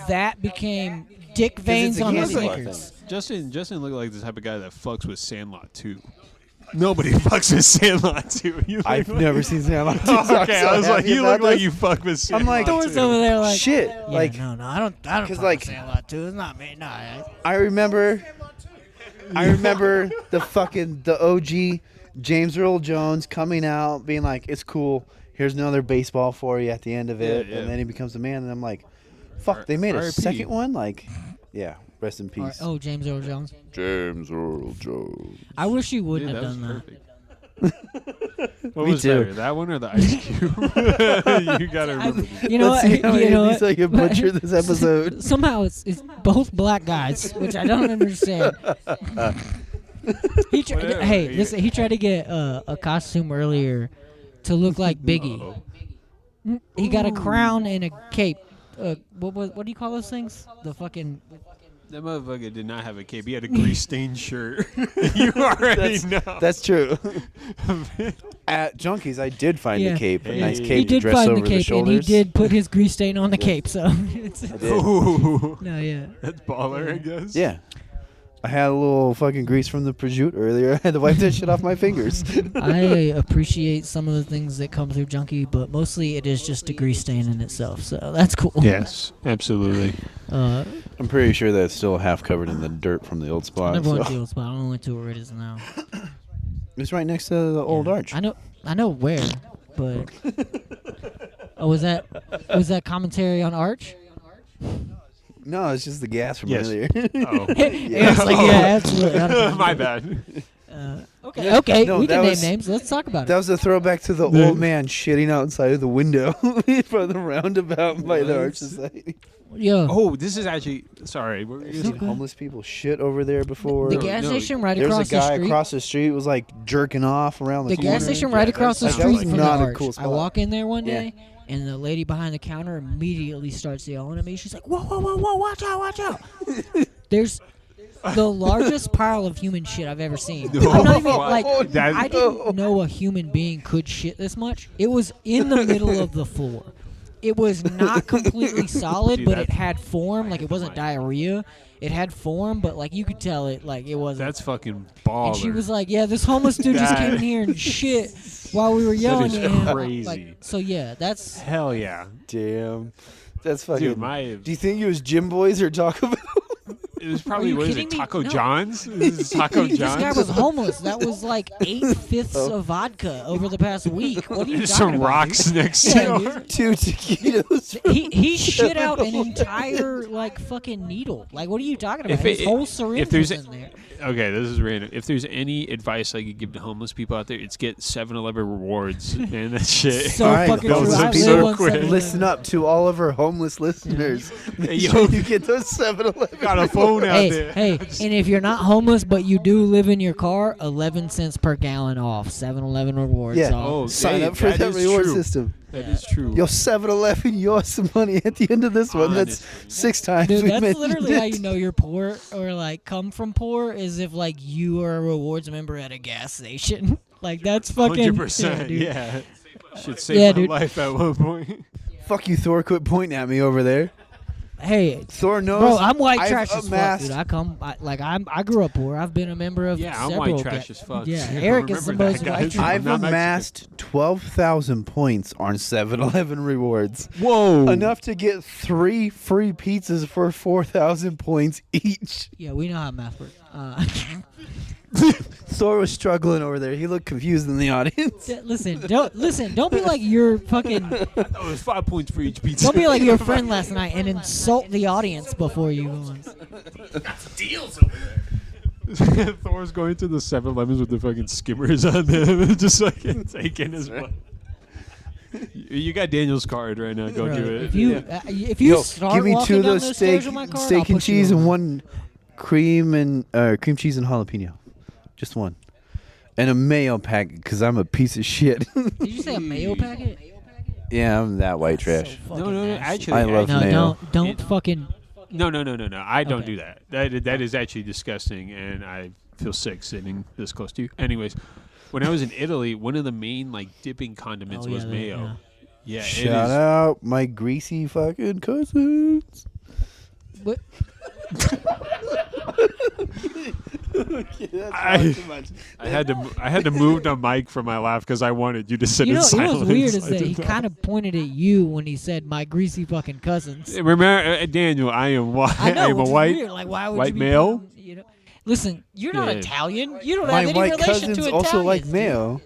that became dick veins it's a on the candy bar Snickers. Justin looked like the type of guy that fucks with Sandlot too. Nobody fucks with Sandlot too. You look I've like- never seen Sandlot. Okay, I was like, you look like you fuck with Sandlot. I'm like, Thor's over there like, shit. yeah, Like, no, I don't 'cause, fuck like- with Sandlot too. It's not me. No, I remember the OG James Earl Jones coming out being like, it's cool. Here's another baseball for you at the end of it. Yeah. And then he becomes a man. And I'm like, fuck, they made a R.I.P. second one? Like, yeah, rest in peace. Oh, James Earl Jones. James Earl Jones. I wish he Dude, wouldn't that have was done that. perfect. What Me was too. better, that one or the Ice Cube? You gotta remember. You know Let's what? see how You know many what? of these I can butcher this episode. Somehow it's both black guys, which I don't understand. Whatever, Hey, yeah. listen, he tried to get a costume earlier to look like Biggie. Uh-oh. He got a crown and a cape. What do you call those things? The fucking. That motherfucker did not have a cape. He had a grease stained shirt. You already know. That's true. At Junkies, I did find Yeah. a cape, a nice Hey. cape He to did dress find over the cape, and he shoulders. did put his grease stain on the cape. So, it's, I did. Ooh, no, yeah. that's baller, I guess. Yeah. I had a little fucking grease from the prosciutto earlier. I had to wipe that shit off my fingers. I appreciate some of the things that come through Junkie, but mostly it is just a grease stain in itself. So that's cool. Yes, absolutely. I'm pretty sure that's still half covered in the dirt from the old I spot. never went so. to the old spot. I only went to where it is now. It's right next to the old Yeah. arch. I know where, but was that commentary on Arch? No, it's just the gas from Yes. earlier. Oh. It's like, yeah, absolutely. I don't know. My bad. Okay. Okay, No, we that can name was- names. Let's talk about That it. was a throwback to the old man shitting outside of the window from the roundabout by the Art Society. Yo, Oh, this is actually sorry. What were you You've gonna seen say? homeless people shit over there before. the No, gas no, station right There was across a guy the street. across the street was like jerking off around the The corner. gas station right across the that street sounds from like the not a arch. cool I spot. walk in there one Yeah. day, and the lady behind the counter immediately starts yelling at me. She's like, "Whoa, whoa, whoa, whoa! Watch out, watch out!" There's the largest pile of human shit I've ever seen. No. I'm not even What? like That- I didn't know a human being could shit this much. It was in the middle of the floor. It was not completely solid, Dude, but it that's- had form. Like it wasn't diarrhea. It had form, but like you could tell it like it wasn't. That's fucking baller. And she was like, "Yeah, this homeless dude just came in here and shit while we were yelling is at him." crazy. Like, so yeah, that's hell yeah, Damn. That's fucking. dude. Do you think it was Jim Boys or Taco Bell? It was probably you what is kidding it? me? Taco No. John's? This is Taco this guy John's. was homeless. That was like 8/5 of vodka over the past week. What are you There's talking some about, rocks dude? next Yeah, to dude. it. 2 taquitos. He shit out an entire like fucking needle. Like what are you talking about? If His it- whole syringe if there's was in there. Okay, this is random. If there's any advice I could give to homeless people out there, it's get 7-Eleven rewards. Man, that shit. So All right, fucking builds true. up I so live on quick. 7-Eleven. Listen up to all of our homeless listeners. Hey, Make yo. sure you get those 7-Eleven. Got a phone out Hey, there. hey, and if you're not homeless but you do live in your car, 11 cents per gallon off. 7-Eleven rewards Yeah. off. Oh, Sign hey, up for that is reward true. system. That is true. Yo, 7-Eleven, you owe us some money at the end of this one. That's Honestly. 6 times Dude, we that's mentioned literally it. how you know you're poor or like come from poor is if like you are a rewards member at a gas station. Like that's fucking 100%. dude. Yeah. Should save Yeah, my dude. life at one point. Fuck you, Thor. Quit pointing at me over there. Hey, Thor knows. bro, I'm white I've trash as fuck, amassed- dude. I grew up poor. I've been a member of Yeah, I'm several white trash as fuck. Yeah, I Eric is the remember most that, white guys. trash. I've I'm not amassed 12,000 points on 7-Eleven rewards. Whoa. Enough to get 3 free pizzas for 4,000 points each. Yeah, we know how math works. Thor was struggling over there. He looked confused in the audience. Listen, don't be like your fucking. That was 5 points for each pizza. Don't be like your friend last night and insult the audience before you go on. Deals over there. Thor's going to the 7-Elevens with the fucking skimmers on them, just fucking taking his blood. You got Daniel's card right now. Go Bro, do it. if you if you Yo, start give me walking 2 of down those those stairs steak, with my car, I'll steak and push you cheese and over. 1 cream cheese and jalapeno. Just 1. And a mayo packet because I'm a piece of shit. Did you say a mayo packet? Yeah, I'm that white trash. So No, fucking no, no. nasty. Actually, I love No, mayo. don't fucking. No. I don't Okay. do that. That is actually disgusting, and I feel sick sitting this close to you. Anyways, when I was in Italy, one of the main like dipping condiments Oh, was yeah, mayo. Yeah, it Shout is. out my greasy fucking cousins. What? I had to move the mic from my laugh because I wanted you to sit You in know, it silence. was weird is I that did he not. kind of pointed at you when he said my greasy fucking cousins. Remember, Daniel, I am white. I know, I am a which is white. weird. Like, why would white you be male? pointing, you know? Listen, you're not Yeah. Italian. You don't My have any white relation cousins to Italians. also like dude. mayo.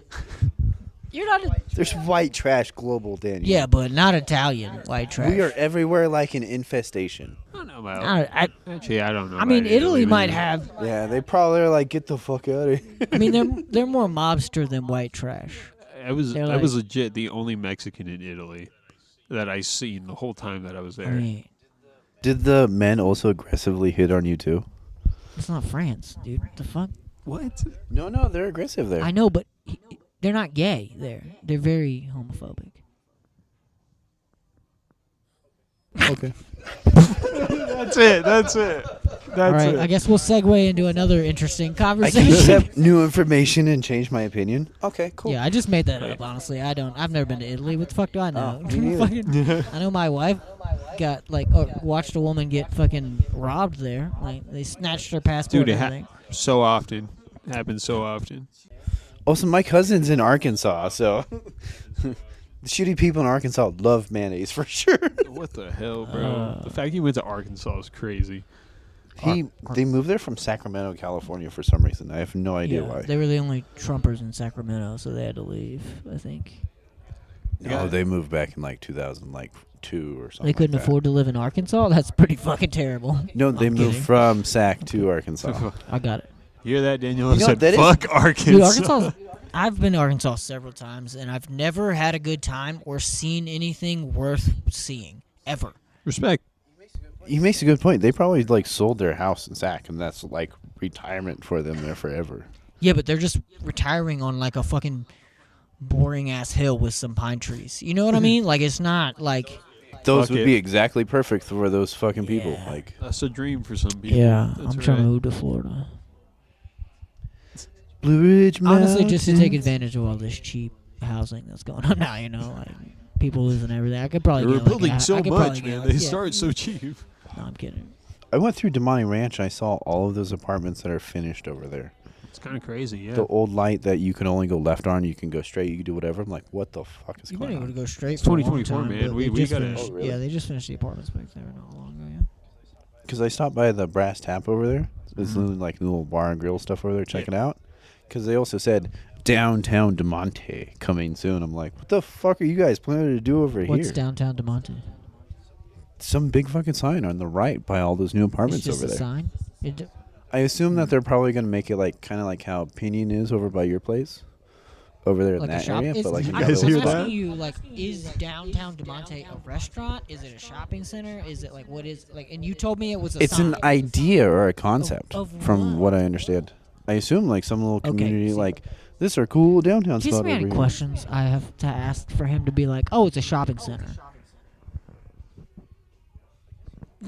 You're not. There's white trash global, Daniel. Yeah, but not Italian white trash. We are everywhere like an infestation. I don't know about. Actually, I don't know. I mean, about Italy might man. have. Yeah, they probably are like, get the fuck out of here. I mean, they're more mobster than white trash. I was They're I was like- legit the only Mexican in Italy that I seen the whole time that I was there. I mean, Did the men also aggressively hit on you too? it's not France, dude. What the fuck? What? No, they're aggressive there. I know, but they're not gay. They're very homophobic. Okay. That's it. That's it. That's All right, it. I guess we'll segue into another interesting I can conversation. accept new information and change my opinion. Okay, cool. Yeah, I just made that up. Honestly, I don't. I've never been to Italy. What the fuck do I know? Oh, me neither. Fucking- I know my wife got watched a woman get fucking robbed there. Like they snatched her passport. Dude, and it everything. so often. Happens so often. Also, my cousin's in Arkansas, so the shitty people in Arkansas love mayonnaise for sure. What the hell, bro? The fact you went to Arkansas is crazy. They moved there from Sacramento, California, for some reason. I have no idea Yeah, why. they were the only Trumpers in Sacramento, so they had to leave. I think No, they moved back in like 2002 or something. they couldn't like that. afford to live in Arkansas. That's pretty fucking terrible. No, they I'm moved kidding. from Sac to Arkansas. I got it. Hear that, Daniel? You know I said, what that is? fuck Arkansas. Dude, Arkansas. I've been to Arkansas several times, and I've never had a good time or seen anything worth seeing ever. Respect. He makes a good point. They probably like sold their house in Sac, and that's like retirement for them there forever. Yeah, but they're just retiring on like a fucking boring ass hill with some pine trees. You know what I mean? Like it's not like. Those Fuck would it. be exactly perfect for those fucking people. Yeah. Like That's a dream for some people. Yeah, That's I'm trying to right. move to Florida. Blue Ridge Mountains. Honestly, just to take advantage of all this cheap housing that's going on now. You know, like people losing everything. I could probably. They were get, like, building I so could probably much, get, man. like, They yeah. start so cheap. No, I'm kidding. I went through Damani Ranch. I saw all of those apartments that are finished over there. It's kind of crazy, yeah. The old light that you can only go left on, you can go straight, you can do whatever. I'm like, what the fuck is You've been going able to on? go straight. It's for a long 2024, time, man. but We they just gotta- finished- Oh, really? Yeah, they just finished the apartments back there not long ago. Yeah. Because I stopped by the Brass Tap over there. There's Mm-hmm. little, like little bar and grill stuff over there. Check it out. Because they also said downtown DeMonte coming soon. I'm like, what the fuck are you guys planning to do over What's here? downtown DeMonte? Some big fucking sign on the right by all those new It's apartments just over a there. sign. It, I assume that they're probably going to make it like kind of like how Pinion is over by your place. Over there like in a that shop. area. But like You I'm guys hear asking that? you, like, is downtown DeMonte a restaurant? Is it a shopping center? Is it like what is like? And you told me it was a it's sign. an idea or a concept Of from what? what I understand. I assume like some little Okay, community see. like this are cool downtown In case spot we over had any here. questions, I have to ask for him to be like, "Oh, it's a shopping center."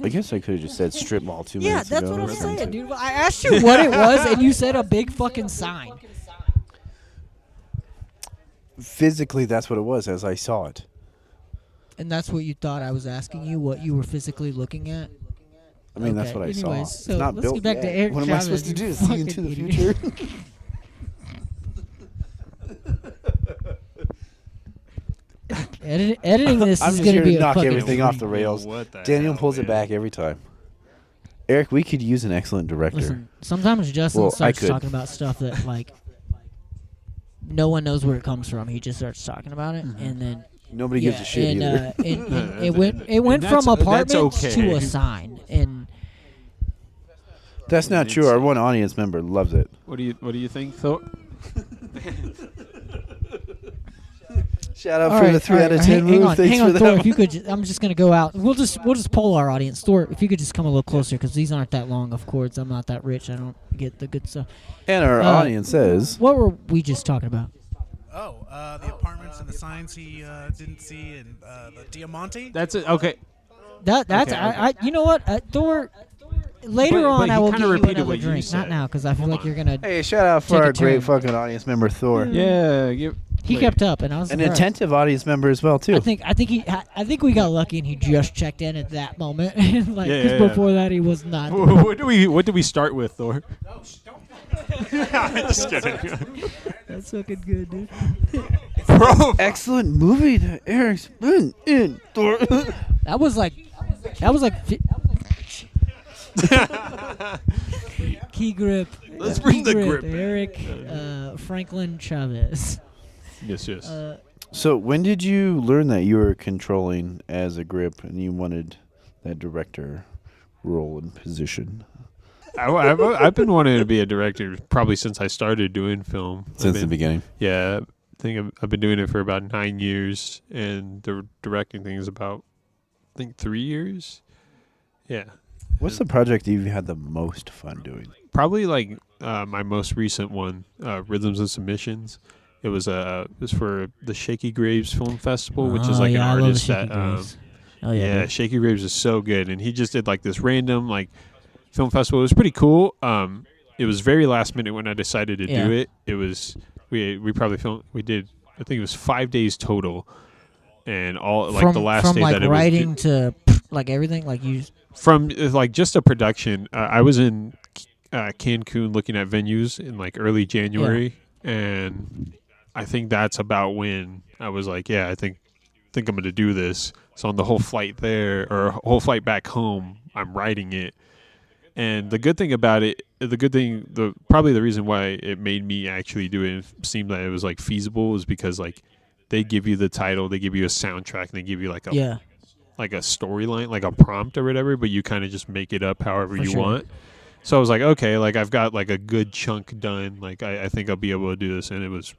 I guess I could have just said strip mall 2 Yeah, minutes ago. that's what or I'm saying, something. dude. I asked you what it was, and you said a big fucking sign. Physically, that's what it was as I saw it. And that's what you thought I was asking you, what you were physically looking at? I mean, that's Okay, what I saw. anyways, It's so not let's built get back to yet. Eric What am I Chavez, supposed to you do? See into fucking the idiot. future? Editing this I'm is just going here to be to a knock fucking everything off freak. the rails. What the Daniel hell, pulls it man? back every time. Eric, we could use an excellent director. Listen, sometimes Justin Well, I starts could. talking about stuff that, like, no one knows where it comes from. He just starts talking about it, and then Nobody yeah, gives a shit and, either. and it went that's- from that's apartments okay. to a sign, and That's not true. Our one audience member loves it. What do you think, Thor? Shout out all for right, the 3 all out of right, 10 hang move. on, Thanks hang for on, that. Thor. If you could, I'm just gonna go out. We'll just poll our audience. Thor, if you could just come a little closer, because these aren't that long of chords. I'm not that rich. I don't get the good stuff. And our audience says, What were we just talking about? Oh, the apartments and the signs he didn't see, and the Diamante. That's it. Okay. That's Okay, I you know what, Thor. Later But on, he I will kinda get you repeated another what you drink. Not said. now, because I feel Hold like on. you're gonna. hey, shout out for Take a our great turn. fucking audience member, Thor. Yeah. He kept up, and I was An surprised. attentive audience member as well, too. I think we got lucky, and he just checked in at that moment. Like, Yeah, 'cause yeah, yeah. before that, he was not. What do we start with, Thor? Just kidding. That's fucking good, dude. Bro. Excellent movie that Eric's been in, Thor. That was like key grip. Let's bring Key the grip. Eric Franklin Chavez. Yes. So when did you learn that you were controlling as a grip and you wanted that director role and position? I've been wanting to be a director probably since I started doing film. Since the beginning. Yeah, I think I've been doing it for about 9 years, and the directing thing is about, I think, 3 years. Yeah, What's the project you've had the most fun doing? probably like my most recent one, Rhythms and Submissions. It was for the Shaky Graves Film Festival, which is Oh, like yeah, I an love artist Shaky that Graves. Oh yeah, yeah, dude. Shaky Graves is so good, and he just did like this random like film festival. It was pretty cool. It was very last minute when I decided to Yeah. do it. It was we probably filmed. We did. I think it was 5 days total, and all like the last from day like that it writing was to like everything, like you. from like just a production. I was in Cancun looking at venues in like early January, and I think that's about when I was like, yeah, I think I'm going to do this. So on the whole flight there or whole flight back home, I'm writing it. And the good thing about it, probably the reason why it made me actually do it and seemed that it was like feasible is because like they give you the title, they give you a soundtrack, and they give you like a like a storyline, like a prompt or whatever, but you kind of just make it up however For you sure. want. So I was like, okay, like I've got like a good chunk done. Like I think I'll be able to do this, and it was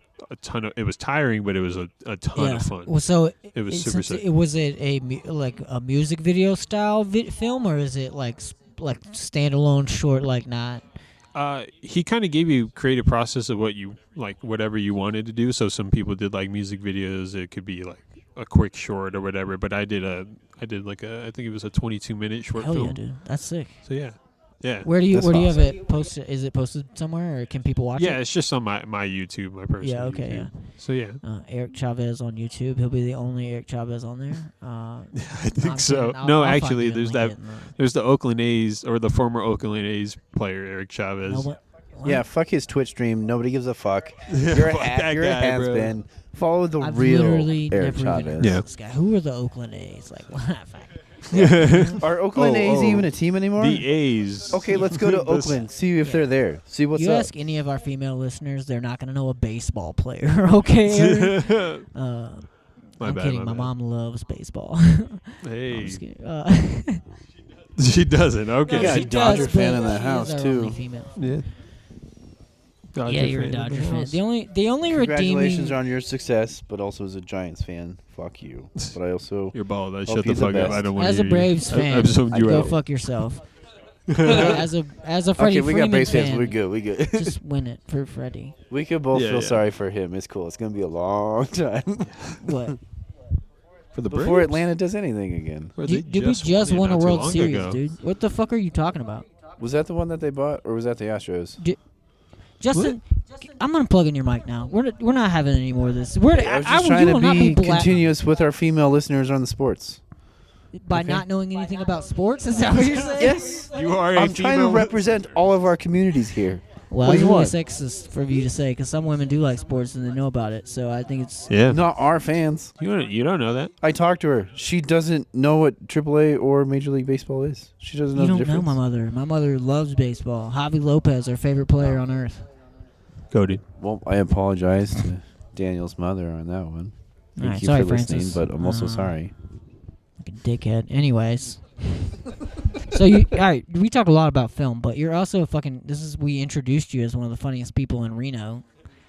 it was tiring, but it was a ton of fun. Well, so It was super sick. Was it like a music video style film, or is it like standalone short, like not? He kind of gave you creative process of what you like, whatever you wanted to do. So some people did like music videos. It could be like a quick short or whatever. But I did like I think it was a 22-minute short Hell film. yeah, dude, that's sick. So yeah. Where do you That's have awesome. it posted? Is it posted somewhere, or can people watch it? Yeah, it's just on my YouTube, my personal. Yeah. Okay. YouTube. Yeah. So yeah. Eric Chavez on YouTube. He'll be the only Eric Chavez on there. I No, think I'm so. kidding. No, I'll find actually, you the there's link that. in the- There's the Oakland A's or the former Oakland A's player Eric Chavez. No, what? Yeah, fuck his Twitch stream. Nobody gives a fuck. You're a Fuck that you're a guy, has bro. been. Follow the I've real literally Eric never even heard Chavez. Yeah. of this guy. Who are the Oakland A's? Like, what? Are Oakland A's even a team anymore? The A's. Okay, let's go to This- Oakland. See if they're there. See what's you up. ask any of our female listeners, they're not going to know a baseball player. Okay. Eric? My I'm bad, kidding. my My bad. mom loves baseball. I'm Hey, just kidding. she doesn't. Okay. You got a she Dodger does, fan but in the she house, is our too. only female. Yeah. Dodger Yeah, you're a fan in Dodger the fan. house. The only Congratulations redeeming. on your success, but also as a Giants fan, fuck you. But I also You're bald. Hope Shut the he's the fuck up. best. I don't want As to a Braves fan, I've zoned you go out. fuck yourself. As a Freddie okay. We got Freeman base fans. fan, We're good. We good. just win it for Freddie. we could both Yeah, feel yeah. sorry for him. It's cool. It's gonna be a long time What? For the before Braves? Atlanta does anything again. Bro, they Did we just yeah, won a not too World long Series, ago. dude? What the fuck are you talking about? Was that the one that they bought, or was that the Astros? Justin, I'm gonna plug in your mic now. We're not having any more of this. We're I was I just will- trying you to will not be bla- continuous with our female listeners on the sports. by okay. not knowing anything about sports. Is that what you're saying? Yes. You are a I'm trying to female- represent all of our communities here. Well, What do it's you really want? sexist for you to say because some women do like sports and they know about it. So I think it's Yeah. Not our fans. You don't know that. I talked to her. She doesn't know what AAA or Major League Baseball is. She doesn't know you the don't know difference. my mother. My mother loves baseball. Javi Lopez, her favorite player on earth. Go, dude. Well, I apologize to Daniel's mother on that one. Thank Alright, you sorry, for listening, Francis. but I'm also sorry. Like a dickhead. Anyways. So you all right? We talked a lot about film, but you're also a fucking. We introduced you as one of the funniest people in Reno.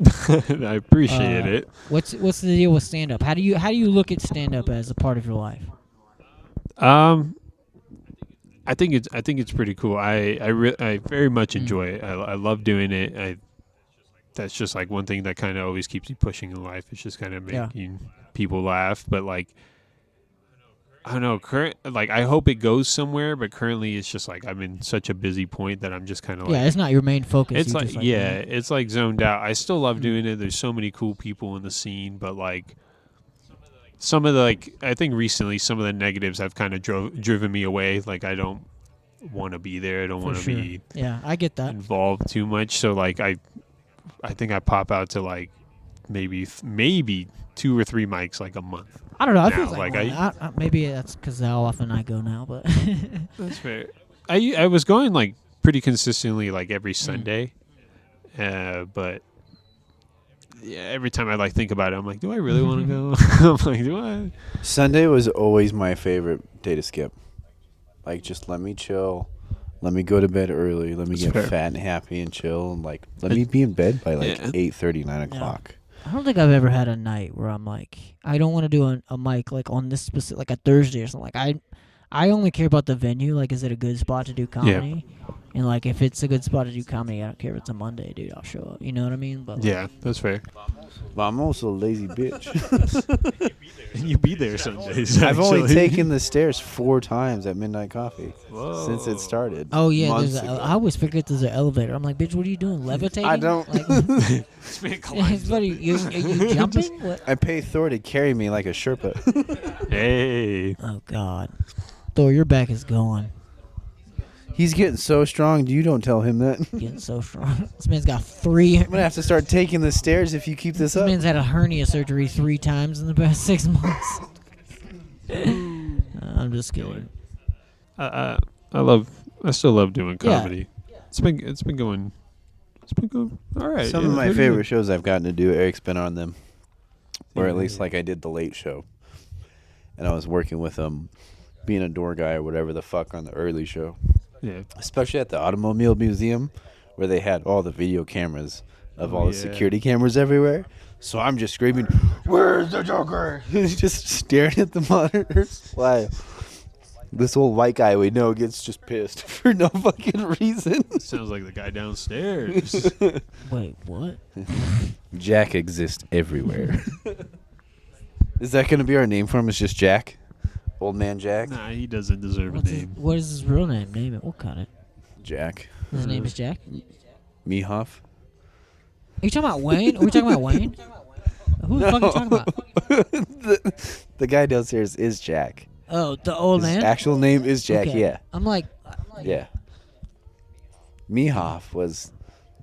I appreciate it. What's the deal with stand up? How do you look at stand up as a part of your life? I think it's pretty cool. I very much enjoy it. I love doing it. That's just like one thing that kind of always keeps me pushing in life. It's just kind of making people laugh. But like, I don't know. Like I hope it goes somewhere. But currently, it's just like I'm in such a busy point that I'm just kind of like. Yeah, it's not your main focus. It's You're like, just it's like zoned out. I still love doing it. There's so many cool people in the scene, but like some of the I think recently some of the negatives have kind of driven me away. Like I don't want to be there. I don't For want to sure. be Yeah, I get that. involved too much. So like I think I pop out to like maybe 2 or 3 mics like a month. I don't know. I now, feel like like maybe that's because how often I go now, but That's fair. I was going like pretty consistently like every Sunday, but yeah, every time I like think about it, I'm like, do I really want to go? I'm like, do I? Sunday was always my favorite day to skip. Like, just let me chill. Let me go to bed early. Let me That's get fair. fat and happy and chill. And like, let me be in bed by like Yeah. 8:30, 9 o'clock. I don't think I've ever had a night where I'm like, I don't want to do a mic like on this specific, like a Thursday or something. Like I only care about the venue. Like, is it a good spot to do comedy? And like, if it's a good spot to do comedy, I don't care if it's a Monday, dude. I'll show up. You know what I mean? But like, Yeah, that's fair. But I'm also a lazy bitch. And you be there Sundays. I've only actually. taken the stairs 4 times at Midnight Coffee Whoa. since it started. oh yeah, months I ago. always forget there's an elevator. I'm like, bitch, what are you doing? Levitating? I don't. Like, This man climbs what are you jumping? What? I pay Thor to carry me like a Sherpa. Hey. Oh God, Thor, your back is gone. He's getting so strong. You don't tell him that. Getting so strong. This man's got 3. I'm gonna have to start taking the stairs if you keep this This up. man's had a hernia surgery 3 times in the past 6 months. I'm just kidding. I still love doing Yeah. comedy. It's been going all right. Some yeah, of my pretty favorite good. shows I've gotten to do, Eric's been on them, or at Yeah. least like I did the Late Show, and I was working with him, being a door guy or whatever the fuck on the early show. Yeah. especially at the Automobile Museum, where they had all the video cameras of all the security cameras everywhere. So I'm just screaming, "Where's the Joker?" He's just staring at the monitors. Why? This old white guy we know gets just pissed for no fucking reason. Sounds like the guy downstairs. Wait, what? Jack exists everywhere. Is that going to be our name for him? It's just Jack? Old man Jack? Nah, he doesn't deserve a name. What is his real name? Name it. We'll cut it. Jack. His name is Jack. Mehoff? Are you talking about Wayne? Are we talking about Wayne? Who the fuck are you talking about? the guy downstairs is Jack. Oh, the old His man? actual name is Jack, Okay. yeah. I'm like, Yeah. Mehoff was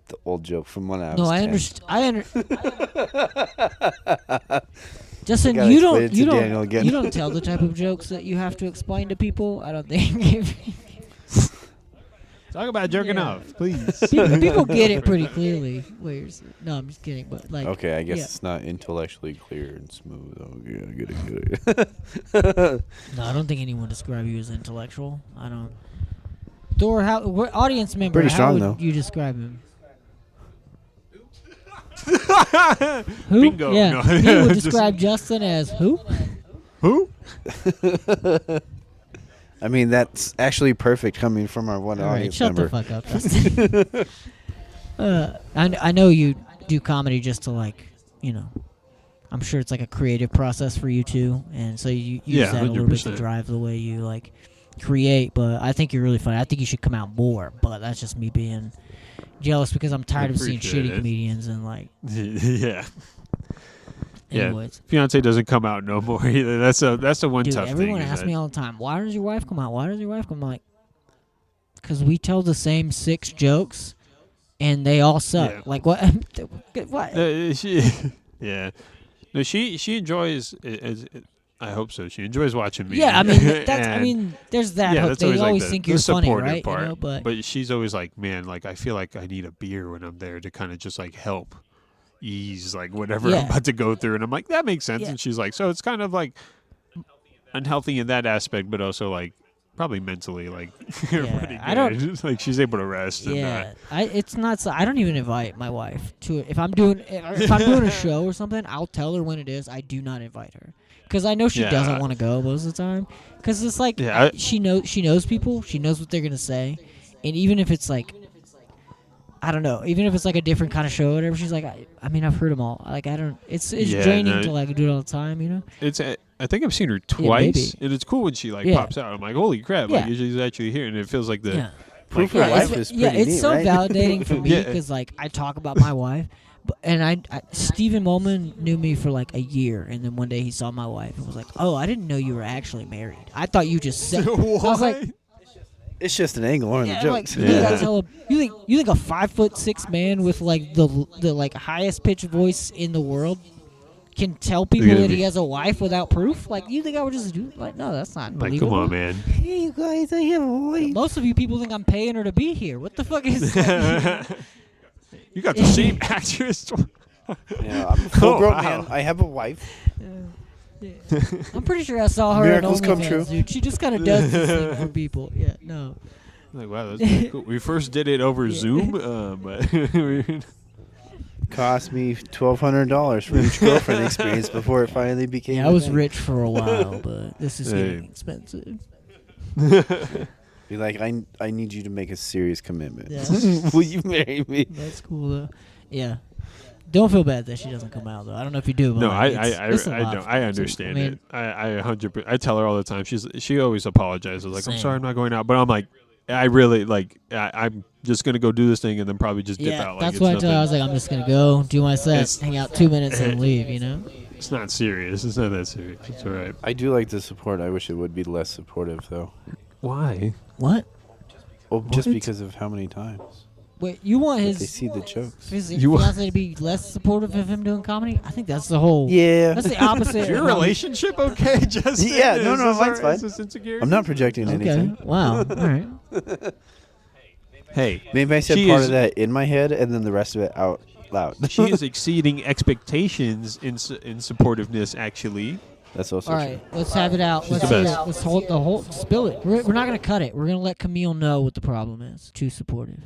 the old joke from when I was no, I 10. understand. Justin, gotta you explain it don't, you to Daniel don't, again. you don't tell the type of jokes that you have to explain to people. I don't think. Talk about jerking Yeah. off, please. people get it pretty clearly. No, I'm just kidding. But like, Okay, I guess yeah. it's not intellectually clear and smooth. Okay, I get it. No, I don't think anyone describe you as intellectual. I don't. Thor, audience member, Pretty strong, how would though. you describe him? Who? Bingo. Yeah, No. he would Just- describe Justin as who? Who? I mean, that's actually perfect coming from our one All right, audience shut member. the fuck up, Justin. I know you do comedy just to like, I'm sure it's like a creative process for you too, and so you use Yeah, that a little bit to 100%. drive the way you like create. But I think you're really funny. I think you should come out more. But that's just me being jealous because I'm tired of seeing appreciate shitty it. comedians and like. Yeah. Yeah. Anyways, Fiance doesn't come out no more either. That's the one dude, tough thing. everyone is asks that- me all the time, "Why does your wife come out? Why does your wife come?" I'm like, because we tell the same 6 jokes, and they all suck. Yeah. Like what? What? Yeah. No, she enjoys. I hope so. She enjoys watching me. Yeah, I mean, that's. I And- mean, there's that. yeah, hope. that's They always, always like, think the you're funny, supportive right? part. But she's always like, man, like I feel like I need a beer when I'm there to kind of just like help ease like whatever Yeah. I'm about to go through, and I'm like, that makes sense. Yeah. And she's like, so it's kind of like unhealthy in that aspect, but also like probably mentally like pretty good. I don't- like she's able to rest. yeah, it's not. So, I don't even invite my wife to it. If I'm doing a show or something, I'll tell her when it is. I do not invite her because I know she Yeah. doesn't want to go most of the time. Because it's like Yeah, she knows people. She knows what they're gonna say, and even if it's like. I don't know. Even if it's like a different kind of show or whatever, she's like, I mean, I've heard them all. Like, I don't. It's Yeah, draining no. to like do it all the time, It's I think I've seen her maybe. twice, and it's cool when she like Yeah. pops out. I'm like, holy crap! Yeah. Like she's actually here, and it feels like the Yeah. Proof like, of Yeah, life it's, is pretty it's neat, so right? validating for me Yeah. because like I talk about my wife, and I Stephen Molman knew me for like a year, and then one day he saw my wife and was like, "Oh, I didn't know you were actually married. I thought you just said." I was like, It's just an angle on yeah, the I'm like, jokes. you think I tell him, you think a 5'6" man with like the like highest pitched voice in the world can tell people Look at that me. he has a wife without proof? Like, you think I would just do like, no, that's not like, believable. come on, man. Hey, you guys, I have a wife. Most of you people think I'm paying her to be here. What the fuck is that? You got the same actress. Yeah, I'm a full grown wow. man. I have a wife. I'm pretty sure I saw her Miracles on come OnlyFans, true. dude. She just kind of does this thing for people. Yeah, no. Like, wow, that's pretty cool. We first did it over Zoom, but Cost me $1,200 for each girlfriend experience before it finally became. Yeah, a I was thing. rich for a while, but this is Hey. getting expensive. Be like, I need you to make a serious commitment. Yeah. Will you marry me? That's cool though. Yeah. Don't feel bad that she doesn't come out though. I don't know if you do. But no, like, I it's a lot don't. for I her, too. understand I mean, it. I 100%. I tell her all the time. She always apologizes. Like, I'm Same. sorry, I'm not going out. But I'm like, I really like. I'm just gonna go do this thing and then probably just dip Yeah, out. Like, that's it's why I told her. I nothing- was like, I'm just gonna go do my set, It's- hang out 2 minutes, and leave. You know. It's not serious. It's not that serious. It's all right. I do like the support. I wish it would be less supportive, though. Why? What? Well, just What? because of how many times Wait, you want that his they see the jokes. You- fiance to be less supportive of him doing comedy? I think that's the whole. Yeah. That's the opposite. Is your of how- relationship okay, Justin? Yeah, no, Is no, this mine's our- fine. is this insecurity? I'm not projecting Okay. anything. Wow. All right. Hey, Maybe I said She part is- of that in my head and then the rest of it out loud. she is exceeding expectations in supportiveness. Actually, That's also All true. right, let's have it out. She's Let's the hear best. it. Let's hold the whole. Spill it. We're not gonna cut it. We're gonna let Camille know what the problem is. Too supportive.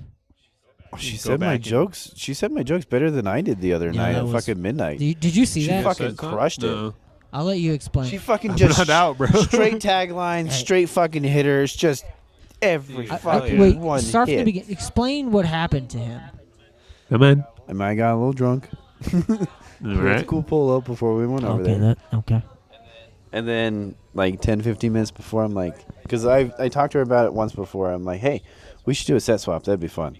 Oh, she Go said my back and- jokes. She said my jokes better than I did the other Yeah, night that at was- fucking midnight. Did you see She that? fucking crushed it. No. I'll let you explain. She fucking I'm just not out, bro. straight taglines, Hey. straight fucking hitters, just every fucking Wait, one start from the hit. beginning. Explain what happened to him. Come on. And I got a little drunk. All It's a right. cool pull up before we went over there. Okay. And then like 10, 15 minutes before, I'm like, because I talked to her about it once before. I'm like, hey, we should do a set swap. That'd be fun.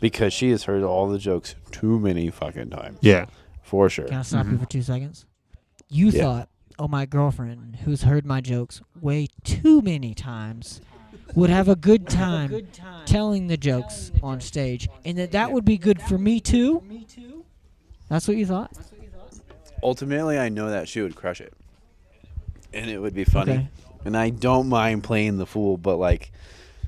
Because she has heard all the jokes too many fucking times. Yeah. For sure. Can I stop you for 2 seconds? You Yeah. thought, oh, my girlfriend, who's heard my jokes way too many times, would have a good time telling the jokes on stage, and that would be good for me too? That's what you thought? Ultimately, I know that she would crush it. And it would be funny. Okay. And I don't mind playing the fool, but like,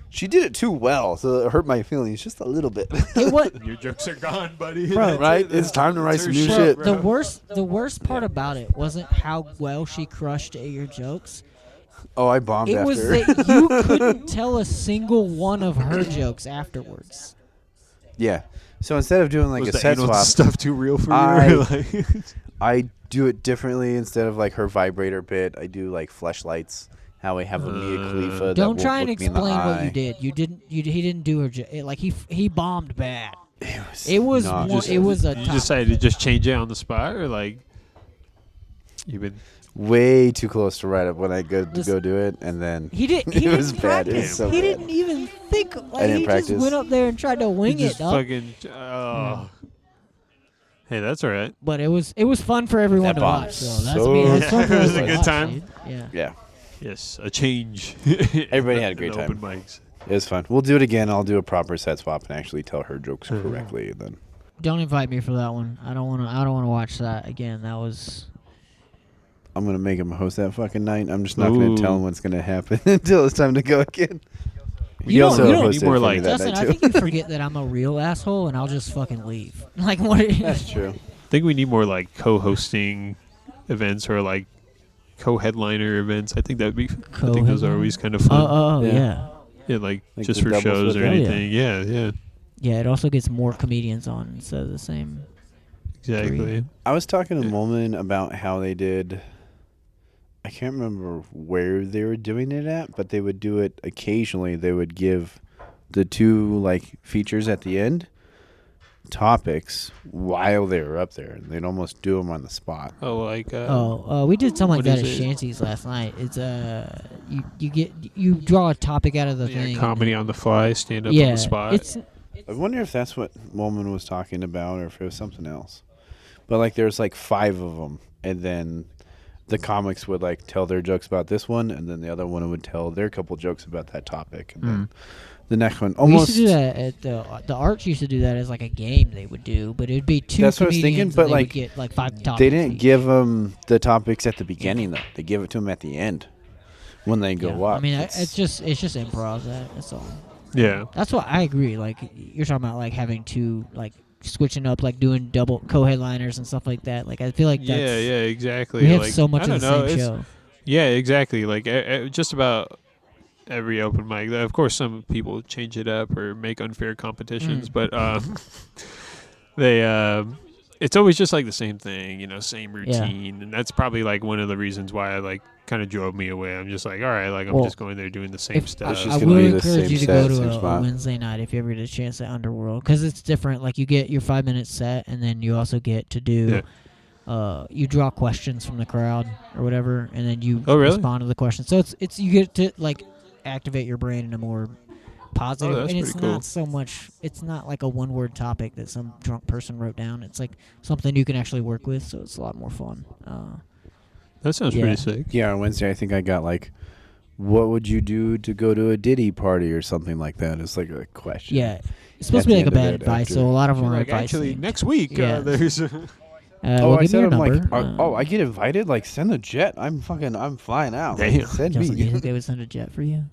she did it too well, so it hurt my feelings just a little bit. It was, Your jokes are gone, buddy. Bro, right? It's time to write some new Bro, shit. the worst part about it wasn't how well she crushed at your jokes. Oh, I bombed It after. was that you couldn't tell a single one of her jokes afterwards. Yeah. So instead of doing like Was a the set anal swap, stuff too real for I- you? Like- I do it differently. Instead of like her vibrator bit, I do like fleshlights. How I have a Mia Khalifa. that Don't won't try and look me in the explain what you eye. did. You didn't. He didn't do her. Like he bombed bad. It It was not- one, it was a you top. decided to just change it on the spot, or like you've been way too close to write up when I go to Listen, go do it, and then He did. He it was didn't bad. It practice. was so he bad. didn't even think. Like, didn't he practice. just went up there and tried to wing just it, dog. fucking. Oh. Hey, that's all right. But it was fun for everyone That to bombed watch. So that's so that's fun for It was everyone a to good watch, time. dude. Yeah. Yeah, Yes, a change. Everybody had a great in time. Open mics. it was fun. We'll do it again. I'll do a proper set swap and actually tell her jokes correctly. And then Don't invite me for that one. I don't want to. I don't want to watch that again. That was. I'm gonna make him host that fucking night. I'm just not gonna tell Ooh. him what's gonna happen until it's time to go again. You He don't- also you don't hosted need more for me like- that Justin, night I too. think you forget that I'm a real asshole and I'll just fucking leave. Like what? That's true. I think we need more like co-hosting events or like co-headliner events. I think that'd be. I think those are always kind of fun. Oh Yeah. yeah. Yeah, like Like just the for doubles shows with or it? Oh, yeah. anything. Yeah, yeah, Yeah, it also gets more comedians on instead of the same. exactly. I was talking to Molman about how they did. I can't remember where they were doing it at, but they would do it occasionally. They would give the two like features at the end topics while they were up there, and they'd almost do them on the spot. Oh, like We did something like what that at is it? Shanty's last night. It's you draw a topic out of the yeah, thing. comedy on the fly, stand up yeah, on the spot. it's I wonder if that's what Molman was talking about, or if it was something else. But like, there's like 5 of them, and then the comics would like tell their jokes about this one, and then the other one would tell their couple jokes about that topic, and then the next one we almost. used to do that at the Arts used to do that as like a game they would do, but it'd be two That's what I was comedians thinking, and but, they like, would get like 5 topics. They didn't each. give them the topics at the beginning though. They give it to them at the end when they go Yeah. up. I mean, it's just improv. That's all. yeah. That's what I agree. Like you're talking about, like having two, like switching up, like doing double co-headliners and stuff like that. Like I feel like that's, Yeah, exactly. we have like, so much I of don't the know, same it's- show. Yeah, exactly. Like just about every open mic. Of course, some people change it up or make unfair competitions, but they it's always just like the same thing, same routine, and that's probably like one of the reasons why I like kind of drove me away. I'm just like, all right, like I'm Well, just going there doing the same stuff. It's just I gonna would be the encourage same you to set, go same to a spot. Wednesday night if you ever get a chance at Underworld, because it's different. Like you get your 5-minute set, and then you also get to do. You draw questions from the crowd or whatever, and then you Oh, really? respond to the questions. So it's you get to like activate your brain in a more positive, that's and it's pretty cool. not so much. It's not like a one-word topic that some drunk person wrote down. It's like something you can actually work with. So it's a lot more fun. That sounds Yeah. pretty sick. Yeah, on Wednesday I think I got like, what would you do to go to a Diddy party or something like that? It's like a question. Yeah, it's supposed At to be the like a end of bad it, advice. after- So a lot of them are Like, advice. actually, themed. next week Yeah. there's. Oh, well, I give me said your I'm like, number. I get invited. Like, send a jet. I'm flying out. Like, Damn. send Justin, do you me. think they would send a jet for you?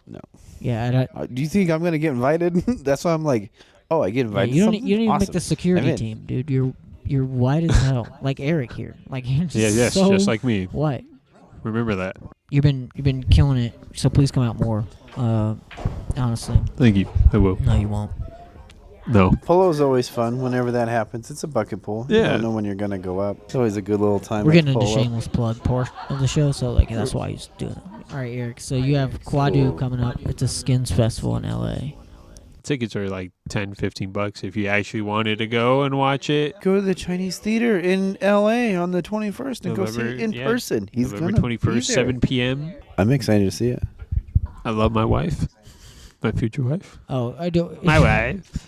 No. Yeah, I don't. Do you think I'm gonna get invited? That's why I'm like, oh, I get Yeah, invited. you don't. to You don't even something? make the security I'm in. team, dude. You You're white as hell, like Eric here. Like you're just Yes, so just like me. white. Remember that. You've been killing it. So please come out more. Honestly, Thank you. I will. no, you won't. No. Polo's always fun whenever that happens. It's a bucket pool. You Yeah. don't know when you're going to go up. It's always a good little time. We're at getting into polo. shameless plug portion of the show, so like that's why he's doing it. All right, Eric. So you have Quadu coming up. It's a skins festival in L.A. Tickets are like $10-15 if you actually wanted to go and watch it. Go to the Chinese Theater in L.A. on the 21st and go see it in person. He's November going to 21st, 7 p.m. I'm excited to see it. I love my wife. My future wife. Oh, I do. My wife.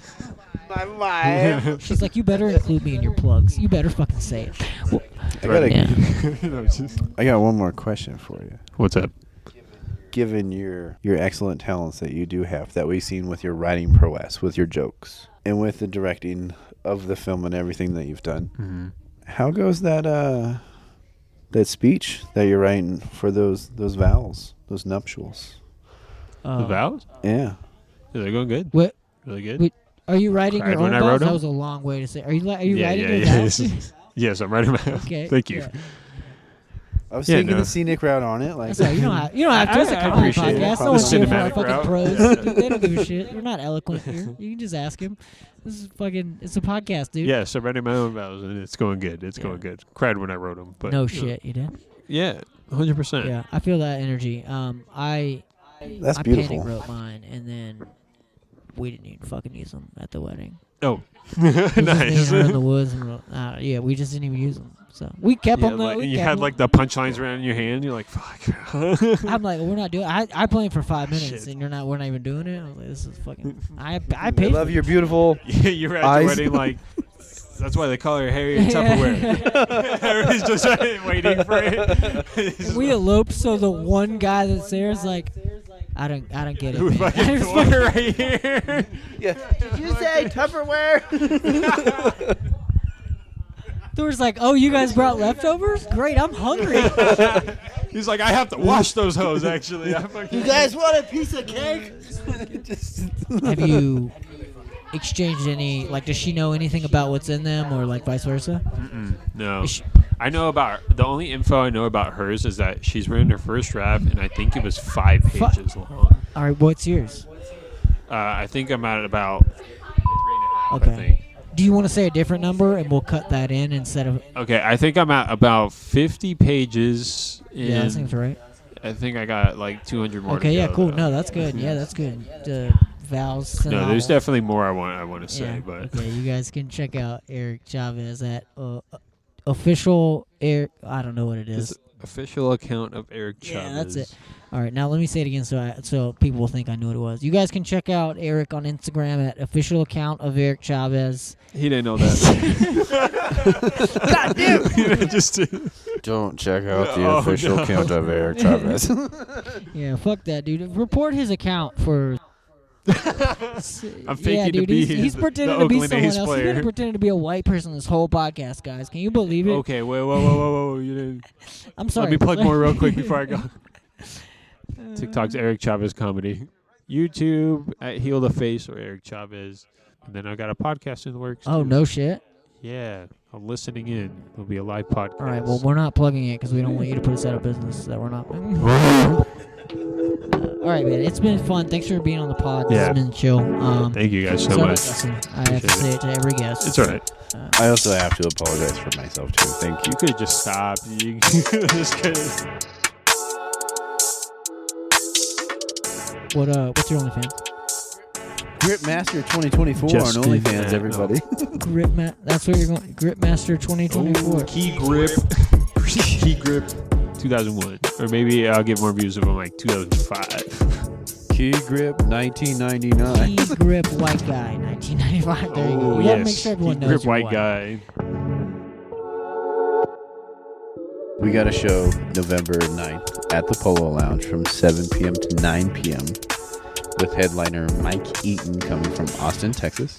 My wife. She's like, you better include me in your plugs. You better fucking say it. Well, I got one more question for you. What's up? Given your excellent talents that you do have, that we've seen with your writing prowess, with your jokes, and with the directing of the film and everything that you've done, how goes that speech that you're writing for those vows, those nuptials? The vows? Yeah. They're going good. What? Really good. Wait, are you writing Cried your when own I vows? wrote That them? was a long way to say. Are you writing your Yes. vows? Yes, I'm writing my Okay. Thank you. yeah. I was Yeah, taking no. the scenic route on it. Like, That's all right. You don't have to. It's a I comedy appreciate it. podcast. The No one's here for our cinematic fucking route. pros. Yeah. Dude, they don't give a shit. You're not eloquent here. You can just ask him. This is fucking. It's a podcast, dude. Yes, I'm writing my own vows, and it's going good. It's going good. Cried when I wrote them. But No shit, you did. Yeah, 100%. Yeah, I feel that energy. I that's I beautiful. panic wrote mine, and then we didn't even fucking use them at the wedding. Oh, It was just me nice. and her in the woods, and yeah, we just didn't even use them. So we kept Yeah, them. like, we you kept had 'em. like the punchlines around your hand. You're like, fuck. I'm like, we're not doing. I planned for 5 minutes, Shit. and we're not even doing it. I was like, this is fucking. I I paid. love your beautiful. You're at Eyes. the wedding like. That's why they call her Harriet Tupperware. Everybody's just waiting for it. We eloped, so the one guy that's there is like, I don't get it. Who Man. fucking I just corner right here. Yeah. Did you say Tupperware? There was like, oh, you guys brought leftovers? Great, I'm hungry. He's like, I have to wash those hoes. Actually, I fucking. You guys want a piece of cake? Have you exchanged any? Like, does she know anything about what's in them, or like vice versa? No. Is she- I know about the only info I know about hers is that she's written her first draft, and I think it was 5 pages long. All right, what's yours? I think I'm at about 3.5. Okay. I think. Do you want to say a different number, and we'll cut that in instead of? Okay, I think I'm at about 50 pages. Yeah, that seems right. I think I got like 200 more. Okay, to yeah, go, cool. though. No, that's good. Yeah, that's good. Vows. No, there's definitely more I want to say, Yeah. but Okay, you guys can check out Eric Chavez at official Eric. I don't know what it is. It's official account of Eric Chavez. Yeah, that's it. All right, now let me say it again so people will think I knew what it was. You guys can check out Eric on Instagram at official account of Eric Chavez. He didn't know that. God damn! Just Don't check out the Oh, official no. account of Eric Chavez. Yeah, fuck that, dude. Report his account for. I'm Yeah, faking dude, to be he's the pretending to be Oakland someone A's else. He's player. been pretending to be a white person this whole podcast, guys. Can you believe it? Okay, whoa. You didn't. I'm sorry. Let me plug more real quick before I go. TikTok's Eric Chavez Comedy. YouTube at Heal the Face or Eric Chavez. And then I got a podcast in the works. Oh, too. no shit. Yeah, I'm listening in. It'll be a live podcast. All right, well, we're not plugging it because we don't want you to put us out of business that we're not. All right, man. It's been fun. Thanks for being on the pod. Yeah. It's been chill. Thank you guys so so much. listen, I have to Appreciate say it. it to every guest. It's all right. I also have to apologize for myself too. Thank you. You could have just stopped. You just could. What's your OnlyFans? Gripmaster 2024 Just on did OnlyFans, that. everybody. That's where you're going. Gripmaster 2024. Key grip. Key grip 2001. Or maybe I'll get more views if I'm like 2005. Key Grip 1999. Key grip white guy 1995. There you go. Oh, We yes. gotta make sure everyone Key knows grip you're white guy. We got a show November 9th at the Polo Lounge from 7 p.m. to 9 p.m. with headliner Mike Eaton coming from Austin, Texas.